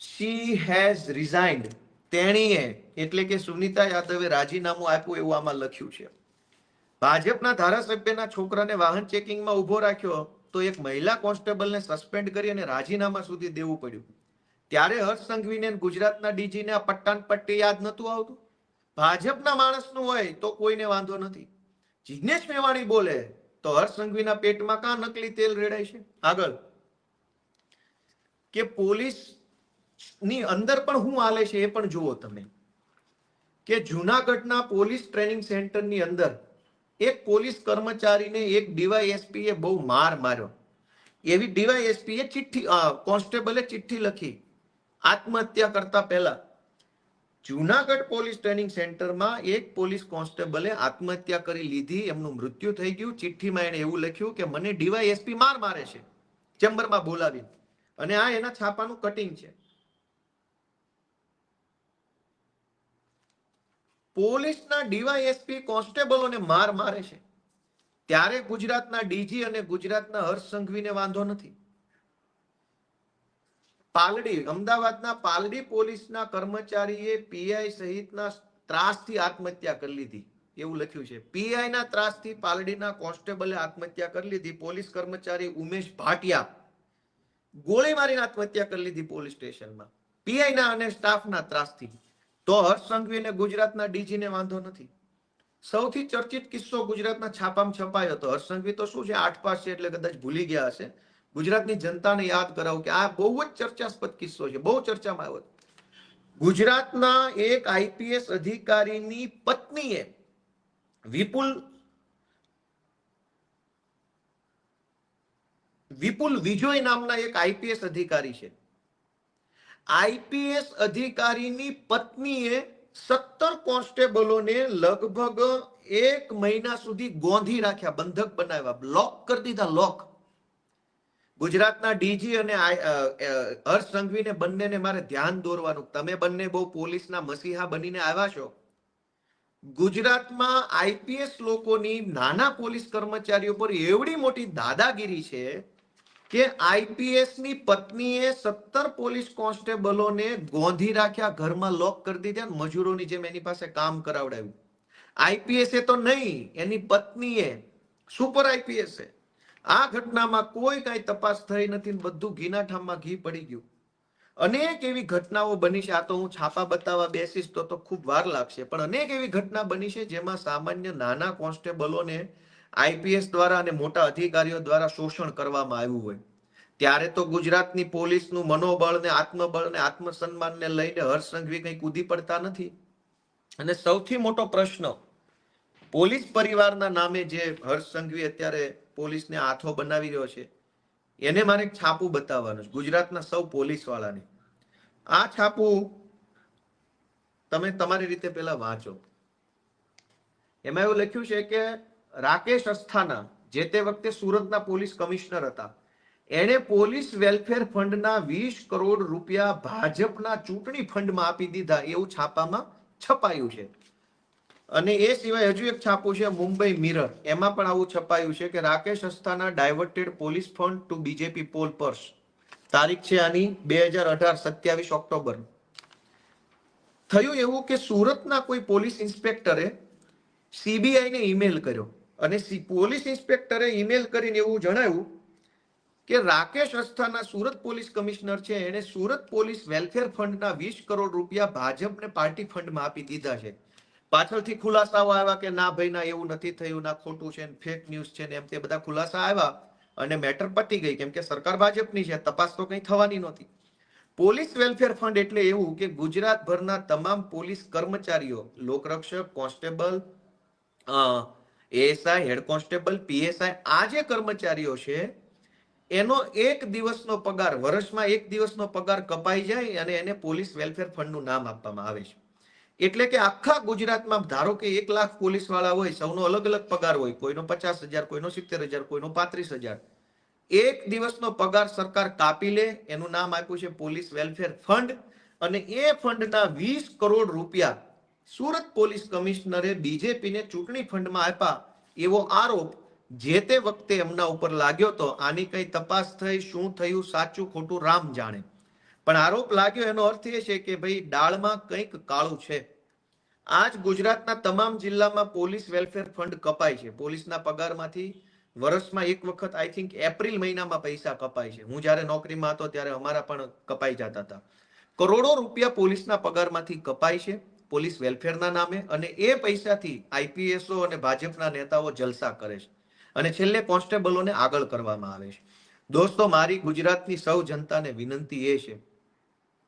Speaker 1: she has resigned. તેણીએ એટલે કે સુનીતા યાદવે રાજીનામું આપ્યું, એવું આમાં લખ્યું છે. ભાજપના ધારાસભ્યના છોકરાને વાહન ચેકિંગમાં ઉભો રાખ્યો તો એક મહિલા કોન્સ્ટેબલને સસ્પેન્ડ કરી અને રાજીનામા સુધી દેવું પડ્યું. ત્યારે હર્ષ સંઘવીને ગુજરાતના ડીજીને આ પટ્ટાન પટ્ટી યાદ નતું આવતું? ભાજપના માણસનું હોય તો કોઈને વાંધો નથી. જિગ્નેશ મેવાણી બોલે તો હર્ષ સંઘવીના પેટમાં કાં નકલી તેલ રેડાય છે? આગળ કે પોલીસ ની અંદર પણ શું હાલે છે એ પણ જુઓ તમે. કે જુનાગઢના પોલીસ ટ્રેનિંગ સેન્ટરની અંદર એક પોલીસ કર્મચારીને એક ડીવાયએસપી એ બહુ માર્યો. એવી ડીવાયએસપી એ ચિઠ્ઠી, કોન્સ્ટેબલે ચિઠ્ઠી લખી આત્મહત્યા કરતા પહેલા. જુનાગઢ પોલીસ ટ્રેનિંગ સેન્ટરમાં એક પોલીસ કોન્સ્ટેબલે આત્મહત્યા કરી લીધી, એમનું મૃત્યુ થઈ ગયું. ચિઠ્ઠીમાં એને એવું લખ્યું કે મને ડીવાયએસપી મારે છે, ચેમ્બરમાં બોલાવી. અને આ એના છાપાનું કટિંગ છે. પોલીસના ડીવાયએસપી કોન્સ્ટેબલોને મારે છે, ત્યારે ગુજરાતના ડીજી અને ગુજરાતના હર્ષ સંઘવીને વાંધો નથી. પાલડી, અમદાવાદના પાલડી પોલીસના કર્મચારીએ પીઆઈ સહિતના ત્રાસથી આત્મહત્યા કરી લીધી, એવું લખ્યું છે. પીઆઈ ના ત્રાસથી પાલડીના કોન્સ્ટેબલે આત્મહત્યા કરી લીધી. પોલીસ કર્મચારી ઉમેશ ભાટિયા ગોળી મારીને આત્મહત્યા કરી લીધી પોલીસ સ્ટેશનમાં, પીઆઈ ના અને સ્ટાફના ત્રાસથી. તો હર્ષ સંઘવી અને ગુજરાતના ડીજીને વાંધો નથી. સૌથી ચર્ચિત કિસ્સો ગુજરાતના છાપામાં છપાયો હતો. હર્ષ સંઘવી તો શું છે, 8 પાસ છે એટલે કદાચ ભૂલી ગયા હશે. ગુજરાતની જનતાને યાદ કરાવું કે આ બહુ જ ચર્ચાસ્પદ કિસ્સો છે, બહુ ચર્ચામાં આવ્યો. ગુજરાતના એક આઈપીએસ અધિકારીની પત્નીએ વિપુલ વિજોય નામના એક આઈપીએસ અધિકારી છે. આઈપીએસ અધિકારીની પત્નીએ 17 કોન્સ્ટેબલોને લગભગ 1 મહિના સુધી ગોંધી રાખ્યા, બંધક બનાવ્યા, લોક કરી દીધા, લોક. ગુજરાતના ડીજી અને હર્ષ સંઘવીને બંનેને મારે ધ્યાન દોરવાનું, તમે બંને બહુ પોલીસના મસીહા બનીને આવ્યા છો. ગુજરાતમાં આઈપીએસ લોકોની, નાના પોલીસ કર્મચારીઓ પર એવડી મોટી દાદાગીરી છે કે આઈપીએસ ની પત્નીએ 17 પોલીસ કોન્સ્ટેબલોને ગોંધી રાખ્યા, ઘરમાં લોક કરી દીધા, મજૂરોની જેમ એની પાસે કામ કરાવડાવ્યું. આઈપીએસ તો નહીં, એની પત્નીએ, સુપર આઈપીએસ. આ ઘટનામાં કોઈ કઈ તપાસ થઈ નથી, બધું ઘીના ઠામમાં ઘી પડી ગયું. અનેક એવી ઘટનાઓ બની છે. આ તો હું છાપા બતાવવા બેસીશ તો ખૂબ વાર લાગશે, પણ અનેક એવી ઘટના બની છે જેમાં સામાન્ય નાના કોન્સ્ટેબલોને આઈપીએસ દ્વારા અને મોટા અધિકારીઓ દ્વારા શોષણ કરવામાં આવ્યું હોય. ત્યારે તો ગુજરાતની પોલીસનું મનોબળ ને આત્મબળ ને આત્મસન્માનને લઈને હર્ષ સંઘવી કંઈ કૂદી પડતા નથી. અને સૌથી મોટો પ્રશ્ન, પોલીસ પરિવારના નામે જે હર્ષ સંઘવી અત્યારે પોલીસને હાથો બનાવી રહ્યો છે, એને મારે એક છાપું બતાવવાનું છે ગુજરાતના સૌ પોલીસ વાળાને. આ છાપું તમે તમારી રીતે પેલા વાંચો. એમાં એવું લખ્યું છે કે રાકેશ અસ્થાના, જે તે વખતે સુરતના પોલીસ કમિશનર હતા, એણે પોલીસ વેલફેર ફંડના 20 કરોડ રૂપિયા ભાજપના ચૂંટણી ફંડમાં આપી દીધા, એવું છાપામાં છપાયું છે. અને એ સિવાય હજુ એક છાપું છે મુંબઈ મિરર, એમાં પણ આવું છપાયું છે કે Rakesh Asthana diverted police fund to BJP poll purse. તારીખ છે આની 2018, 27 ઓક્ટોબર. થયું એવું કે સુરતના કોઈ પોલીસ ઇન્સ્પેક્ટરે સીબીઆઈ ને ઈમેલ કર્યો, અને પોલીસ ઇન્સ્પેક્ટરે ઈમેલ કરીને એવું જણાવ્યું કે રાકેશ અસ્થાના સુરત પોલીસ કમિશનર છે, એને સુરત પોલીસ વેલફેર ફંડના 20 કરોડ રૂપિયા ભાજપને પાર્ટી ફંડમાં આપી દીધા છે. પાછળથી ખુલાસાઓ આવ્યા કે ના ભાઈ ના, એવું નથી થયું, ના ખોટું છે, ફેક ન્યૂઝ છે ને એમ તે બધા ખુલાસા આવ્યા અને મેટર પતી ગઈ, કેમ કે સરકાર ભાજપની છે, તપાસ તો કંઈ થવાની નહોતી. પોલીસ વેલફેર ફંડ એટલે એવું કે ગુજરાતભરના તમામ પોલીસ કર્મચારીઓ, લોકરક્ષક, constable, ASI, head constable, PSI, આ જે કર્મચારીઓ છે એનો 1 દિવસનો પગાર, વર્ષમાં 1 દિવસનો પગાર કપાઈ જાય અને એને પોલીસ વેલફેર ફંડનું નામ આપવામાં આવે છે. એટલે કે આખા ગુજરાતમાં ધારો કે 1 લાખ પોલીસ વાળા હોય, સૌનો અલગ અલગ પગાર હોય, કોઈનો 50,000, કોઈનો 70,000, કોઈનો 35,000. 1 દિવસનો પગાર સરકાર કાપી લે, એનું નામ આપ્યું છે પોલીસ વેલફેર ફંડ. અને એ ફંડના 20 કરોડ રૂપિયા સુરત પોલીસ કમિશનરે બીજેપીને ચૂંટણી ફંડમાં આપ્યા, એવો આરોપ જે તે વખતે એમના ઉપર લાગ્યો તો. આની કઈ તપાસ થઈ, શું થયું, સાચું ખોટું રામ જાણે, પણ આરોપ લાગ્યો એનો અર્થ એ છે કે ભાઈ દાળમાં કંઈક કાળું છે. આજ ગુજરાતના તમામ જિલ્લામાં પોલીસ વેલફેર ફંડ કપાય છે. પોલીસના પગારમાંથી વર્ષમાં એક વખત આઈ થિંક એપ્રિલ મહિનામાં પૈસા કપાય છે. હું જ્યારે નોકરીમાં હતો ત્યારે અમારા પણ કપાઈ જતા હતા. કરોડો રૂપિયા પોલીસના પગારમાંથી કપાય છે પોલીસ વેલફેરના નામે, અને એ પૈસાથી આઈપીએસઓ અને ભાજપના નેતાઓ જલસા કરે છે, અને છેલ્લે કોન્સ્ટેબલોને આગળ કરવામાં આવે છે. દોસ્તો, મારી ગુજરાતની સૌ જનતાને વિનંતી એ છે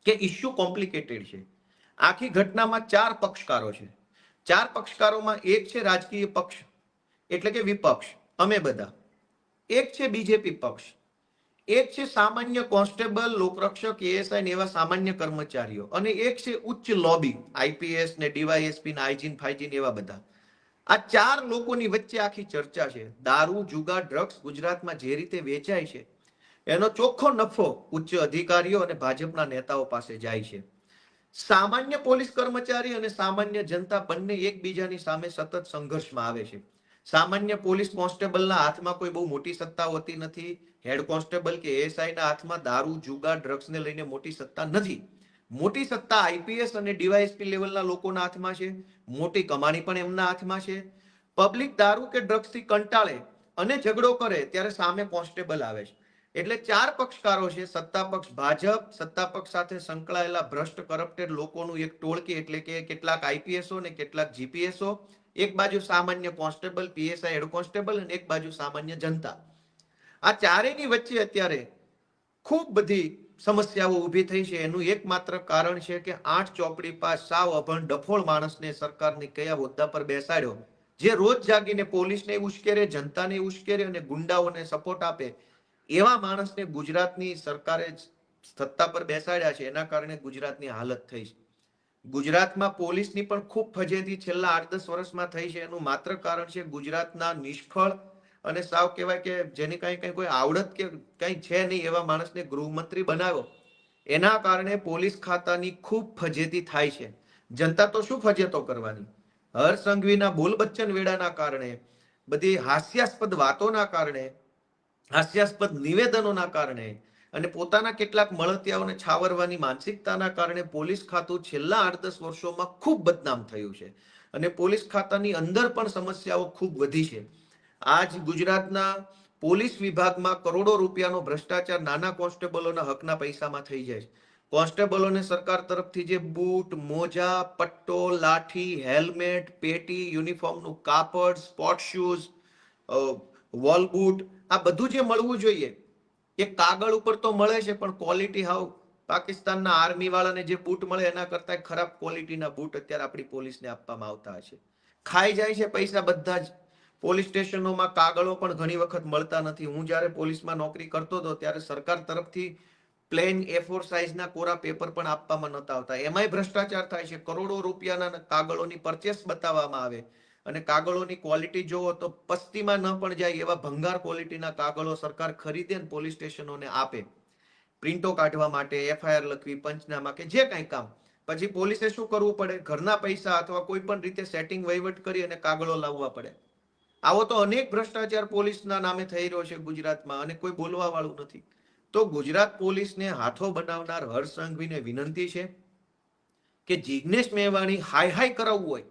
Speaker 1: કે ઇશ્યુ કોમ્પ્લિકેટેડ છે. આખી ઘટનામાં 4 પક્ષકારો છે. 4 પક્ષકારોમાં એક છે રાજકીય પક્ષ, એટલે કે વિપક્ષ, અમે બધા. એક છે બીજેપી પક્ષ, એક છે સામાન્ય કોન્સ્ટેબલ, લોકરક્ષક, એએસઆઈ ને એવા સામાન્ય કર્મચારીઓ, અને એક છે ઉચ્ચ લોબી, આઈપીએસ ને ડીવાયએસપી ને આઈજીન ફાઈજીન એવા બધા. આ 4 લોકોની વચ્ચે આખી ચર્ચા છે. દારૂ, જુગાર, ડ્રગ્સ ગુજરાતમાં જે રીતે વેચાય છે એનો ચોખ્ખો નફો ઉચ્ચ અધિકારીઓ અને ભાજપના નેતાઓ પાસે જાય છે. સામાન્ય પોલીસ કર્મચારી અને સામાન્ય જનતા બંને એકબીજાની સામે સતત સંઘર્ષમાં આવે છે. સામાન્ય પોલીસ કોન્સ્ટેબલના હાથમાં કોઈ બહુ મોટી સત્તા હોતી નથી. હેડ કોન્સ્ટેબલ કે એએસઆઈ ના હાથમાં દારૂ, જુગાર, ડ્રગ્સને લઈને મોટી સત્તા નથી. મોટી સત્તા આઈપીએસ અને ડીવાયએસપી લેવલના લોકોના હાથમાં છે. મોટી કમાણી પણ એમના હાથમાં છે. પબ્લિક દારૂ કે ડ્રગ્સથી કંટાળે અને ઝઘડો કરે ત્યારે સામે કોન્સ્ટેબલ આવે છે. એટલે 4 પક્ષકારો છે. સત્તા પક્ષ ભાજપ, સત્તા પક્ષ સાથે સંકળાયેલા ભ્રષ્ટ કરપ્ટેડ લોકોનું એક ટોળકી, એટલે કે કેટલાક આઈપીએસઓ ને કેટલાક જીપીએસઓ, એક બાજુ સામાન્ય કોન્સ્ટેબલ, પીએસઆઈ, હેડ કોન્સ્ટેબલ, અને એક બાજુ સામાન્ય જનતા. આ ચારેયની વચ્ચે અત્યારે ખૂબ બધી સમસ્યાઓ ઊભી થઈ છે. એનું એકમાત્ર કારણ છે કે 8 ચોપડી પાસ સાવ અભણ ડફોળ માણસને સરકારની કયા હોદ્દા પર બેસાડ્યો, જે રોજ જાગીને પોલીસને ઉશ્કેરે, જનતાને ઉશ્કેરે અને ગુંડાઓને સપોર્ટ આપે. એવા માણસને ગુજરાતની સરકારે સત્તા પર બેસાડ્યા છે એના કારણે ગુજરાતની હાલત થઈ છે. ગુજરાતમાં પોલીસની પણ ખૂબ ફજેતી છેલ્લા 8-10 વર્ષમાં થઈ છે. એનું માત્ર કારણ છે ગુજરાતના નિષ્ફળ અને સાવ કહેવાય કે જેની કઈ કોઈ આવડત કે કઈ છે નહીં એવા માણસને ગૃહમંત્રી બનાવ્યો. એના કારણે પોલીસ ખાતાની ખૂબ ફજેતી થાય છે. જનતા તો શું ફજેતો કરવાની? હર્ષ સંઘવીના બોલ બચ્ચન વેડાના કારણે, બધી હાસ્યાસ્પદ વાતોના કારણે, હાસ્યાસ્પદ નિવેદનોના કારણે અને પોતાના કેટલાક મળતિયાઓને છાવરવાની માનસિકતાના કારણે પોલીસ ખાતું છેલ્લા 8-10 વર્ષોમાં ખૂબ બદનામ થયું છે. અને પોલીસ ખાતાની અંદર પણ સમસ્યાઓ ખૂબ વધી છે. આજ ગુજરાતના પોલીસ વિભાગમાં કરોડો રૂપિયાનો ભ્રષ્ટાચાર નાના કોન્સ્ટેબલોના હકના પૈસામાં થઈ જાય છે. કોન્સ્ટેબલોને સરકાર તરફથી જે બૂટ, મોજા, પટ્ટો, લાઠી, હેલ્મેટ, પેટી, યુનિફોર્મનું કાપડ, સ્પોર્ટ શૂઝ, વોલ બૂટ, આ બધું જે મળવું જોઈએ એ કાગળ ઉપર તો મળે છે, પણ ક્વોલિટી હાવ પાકિસ્તાનના આર્મી વાળાને જે બૂટ મળે એના કરતા ખરાબ ક્વોલિટીના બૂટ અત્યારે આપણી પોલીસને આપવામાં આવતા હશે. ખાઈ જાય છે પૈસા બધા જ. પોલીસ સ્ટેશનોમાં કાગળો પણ ઘણી વખત મળતા નથી. હું જ્યારે પોલીસમાં નોકરી કરતો હતો ત્યારે સરકાર તરફથી પ્લેન A4 સાઇઝના કોરા પેપર પણ આપવામાં નહોતા આવતા. એમાંય ભ્રષ્ટાચાર થાય છે. કરોડો રૂપિયાના કાગળોની પરચેસ બતાવવામાં આવે અને કાગળોની ક્વોલિટી જોવો તો પસ્તીમાં ન પણ જાય એવા ભંગાર ક્વોલિટીના કાગળો સરકાર ખરીદે અને પોલીસ સ્ટેશનોને આપે પ્રિન્ટો કાઢવા માટે, FIR લખવી, પંચનામા કે જે કંઈ કામ. પછી પોલીસે શું કરવું પડે? ઘરના પૈસા અથવા કોઈ પણ રીતે સેટિંગ વહીવટ કરી અને કાગળો લાવવા પડે. આવો તો અનેક ભ્રષ્ટાચાર પોલીસના નામે થઈ રહ્યો છે ગુજરાતમાં અને કોઈ બોલવા વાળું નથી. તો ગુજરાત પોલીસને હાથો બનાવનાર હર્ષ સંઘવીને વિનંતી છે કે જિગ્નેશ મેવાણી હાય હાય કરાવવું હોય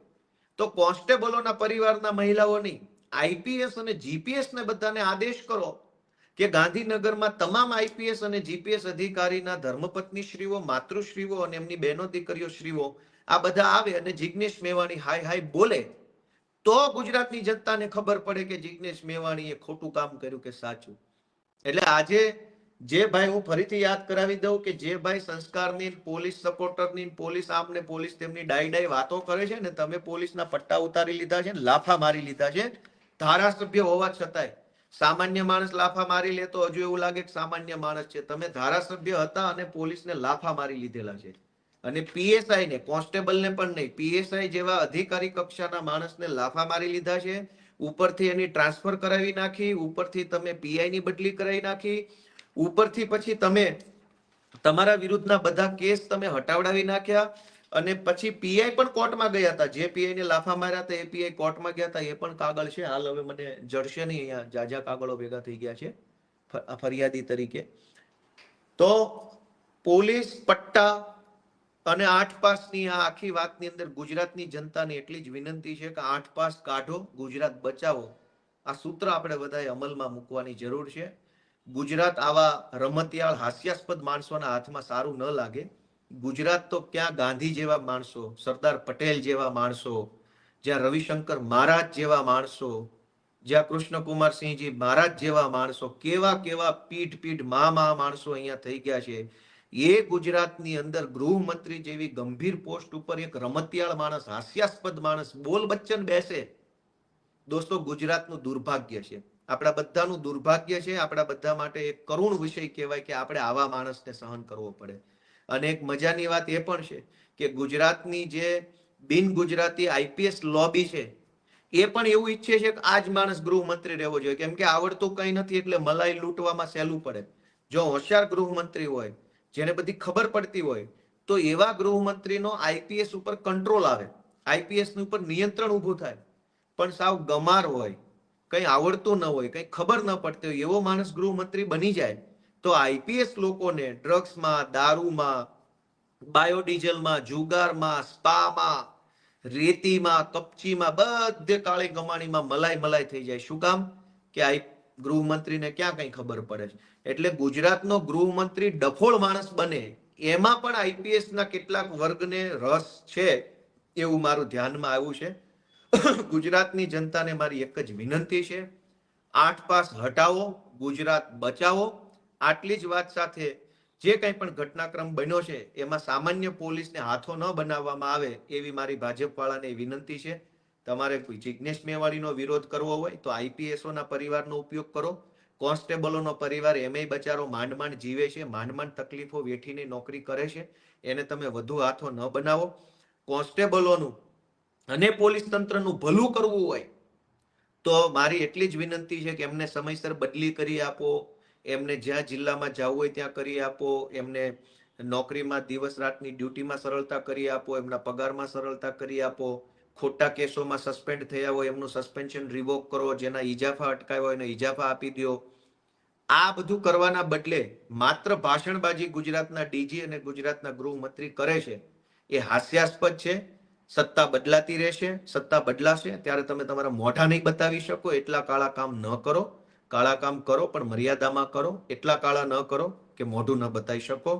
Speaker 1: તો કોન્સ્ટેબલોના પરિવારના મહિલાઓ નહીં, IPS અને GPS ને બધાને આદેશ કરો કે ગાંધીનગરમાં તમામ IPS અને GPS અધિકારીના ધર્મપત્નીશ્રીઓ, માતૃશ્રીઓ અને એમની બહેનો દીકરીઓ શ્રીઓ આ બધા આવે અને જિગ્નેશ મેવાણી હાય હાય બોલે તો ગુજરાતની જનતાને ખબર પડે કે જિગ્નેશ મેવાણીએ ખોટું કામ કર્યું કે સાચું. એટલે આજે જે ભાઈ, હું ફરીથી યાદ કરાવી દઉં કે જે ભાઈ સંસ્કારની, પોલીસ સપોર્ટરની, પોલીસ આમને પોલીસ તેમની ડાઈ વાતો કરે છે ને, તમે પોલીસના પટ્ટા ઉતારી લીધા છે ને, લાફા મારી લીધા છે ધારાસભ્ય હોવા છતાંય. સામાન્ય માણસ લાફા મારી લે તો હજુ એવું લાગે કે સામાન્ય માણસ છે. તમે ધારાસભ્ય હતા અને પોલીસને લાફા મારી લીધેલા છે. અને PSI ને, કોન્સ્ટેબલને પણ નહીં, PSI જેવા અધિકારી કક્ષાના માણસને લાફા મારી લીધા છે. ઉપરથી એની ટ્રાન્સફર કરાવી નાખી, ઉપરથી તમે PI ની બદલી કરાવી નાખી, ઉપરથી પછી તમે તમારા વિરુદ્ધના બધા કેસ તમે હટાવડાવી નાખ્યા અને પછી PI પણ કોર્ટમાં ગયા હતા. જે PI ને લાફા માર્યા હતા એ PI કોર્ટમાં ગયા હતા. એ પણ કાગળ છે. હાલ હવે મને જડશે નહીં, અહીંયા જાજા કાગળો ભેગા થઈ ગયા છે ફરિયાદી તરીકે. તો પોલીસ પટ્ટા અને 8 પાસની આ આખી વાતની અંદર ગુજરાતની જનતાને એટલી જ વિનંતી છે કે 8 પાસ કાઢો, ગુજરાત બચાવો. આ સૂત્ર આપણે બધાએ અમલમાં મૂકવાની જરૂર છે. ગુજરાત આવા રમતિયાળ હાસ્યાસ્પદ માણસોના હાથમાં સારું ન લાગે. ગુજરાત તો ક્યાં ગાંધી જેવા માણસો, સરદાર પટેલ જેવા માણસો, જ્યાં રવિશંકર મહારાજ જેવા માણસો, જ્યાં કૃષ્ણકુમારસિંહજી મહારાજ જેવા માણસો, કેવા કેવા પીઠ માણસો અહીંયા થઈ ગયા છે. એ ગુજરાતની અંદર ગૃહમંત્રી જેવી ગંભીર પોસ્ટ ઉપર એક રમતિયાળ માણસ, હાસ્યાસ્પદ માણસ, બોલ બચ્ચન બેસે. દોસ્તો, ગુજરાતનું દુર્ભાગ્ય છે. આપણા બધાનું દુર્ભાગ્ય છે. આપણા બધા માટે એક કરુણ વિષય કહેવાય કે આપણે આવા માણસને સહન કરવો પડે. અને એક મજાની વાત એ પણ છે કે ગુજરાતની જે બિન ગુજરાતી IPS લોબી છે એ પણ એવું ઈચ્છે છે કે આ જ માણસ ગૃહમંત્રી રહેવો જોઈએ, કેમ કે આવડતું કંઈ નથી એટલે મલાઈ લૂંટવામાં સહેલું પડે. જો હોશિયાર ગૃહમંત્રી હોય, જેને બધી ખબર પડતી હોય, તો એવા ગૃહમંત્રીનો IPS ઉપર કંટ્રોલ આવે, IPS ઉપર નિયંત્રણ ઊભું થાય. પણ સાવ ગમાર હોય, કંઈ આવડતું ન હોય, કંઈ ખબર ન પડતી હોય, એવો માણસ ગૃહમંત્રી બની જાય તો IPS લોકોને ડ્રગ્સમાં, દારૂમાં, બાયોડીઝલમાં, જુગારમાં, સ્પામાં, રેતીમાં, કપચીમાં, બધે કાળી કમાણીમાં મલાઈ થઈ જાય. શું કામ? કે આ ગૃહમંત્રીને ક્યાં કઈ ખબર પડે છે. એટલે ગુજરાતનો ગૃહમંત્રી ડફોળ માણસ બને એમાં પણ IPS ના કેટલાક વર્ગને રસ છે એવું મારું ધ્યાનમાં આવ્યું છે. ગુજરાતની જનતાને મારી એક જ વિનંતી છે, 8 પાસ હટાવો, ગુજરાત બચાવો. આટલી જ વાત સાથે જે કંઈ પણ ઘટનાક્રમ બન્યો છે એમાં સામાન્ય પોલીસને હાથો ન બનાવવામાં આવે એવી મારી ભાજપ વાળાને વિનંતી છે. તમારે કોઈ જિગ્નેશ મેવાણીનો વિરોધ કરવો હોય તો IPSઓના પરિવારનો ઉપયોગ કરો, કોન્સ્ટેબલોનો પરિવાર એમેય બચારો માંડ માંડ જીવે છે, માંડ માંડ તકલીફો વેઠીને નોકરી કરે છે. એને તમે વધુ હાથો ન બનાવો. કોન્સ્ટેબલોનું અને પોલીસ તંત્રનું ભલું કરવું હોય તો મારી એટલી જ વિનંતી છે કે એમને સમયસર બદલી કરી આપો, એમને જ્યાં જિલ્લામાં જવું હોય ત્યાં કરી આપો, એમને નોકરીમાં દિવસ રાતની ડ્યુટીમાં સરળતા કરી આપો, એમના પગારમાં સરળતા કરી આપો. ખોટા કેસોમાં સસ્પેન્ડ થયા હોય એમનું સસ્પેન્શન રિવોક કરો, જેના ઈજાફા અટકાવ્યા હોય એને ઈજાફા આપી દો. આ બધું કરવાના બદલે માત્ર ભાષણબાજી ગુજરાતના ડીજી અને ગુજરાતના ગૃહમંત્રી કરે છે, એ હાસ્યાસ્પદ છે. સત્તા બદલાતી રહેશે, સત્તા બદલાશે ત્યારે તમે તમારા મોઢા નહીં બતાવી શકો. એટલા કાળા કામ ન કરો. કાળા કામ કરો પણ મર્યાદામાં કરો. એટલા કાળા ન કરો કે મોઢું ન બતાવી શકો.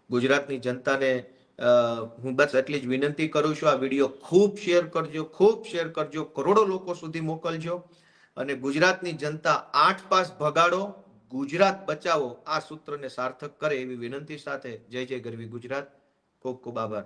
Speaker 1: ગુજરાતની જનતાને હું બસ એટલી જ વિનંતી કરું છું, આ વિડીયો ખૂબ શેર કરજો, ખૂબ શેર કરજો, કરોડો લોકો સુધી મોકલજો અને ગુજરાતની જનતા 8 પાસ ભગાડો, ગુજરાત બચાવો આ સૂત્રને સાર્થક કરે એવી વિનંતી સાથે જય જય ગરવી ગુજરાત. ખૂબ ખૂબ આભાર.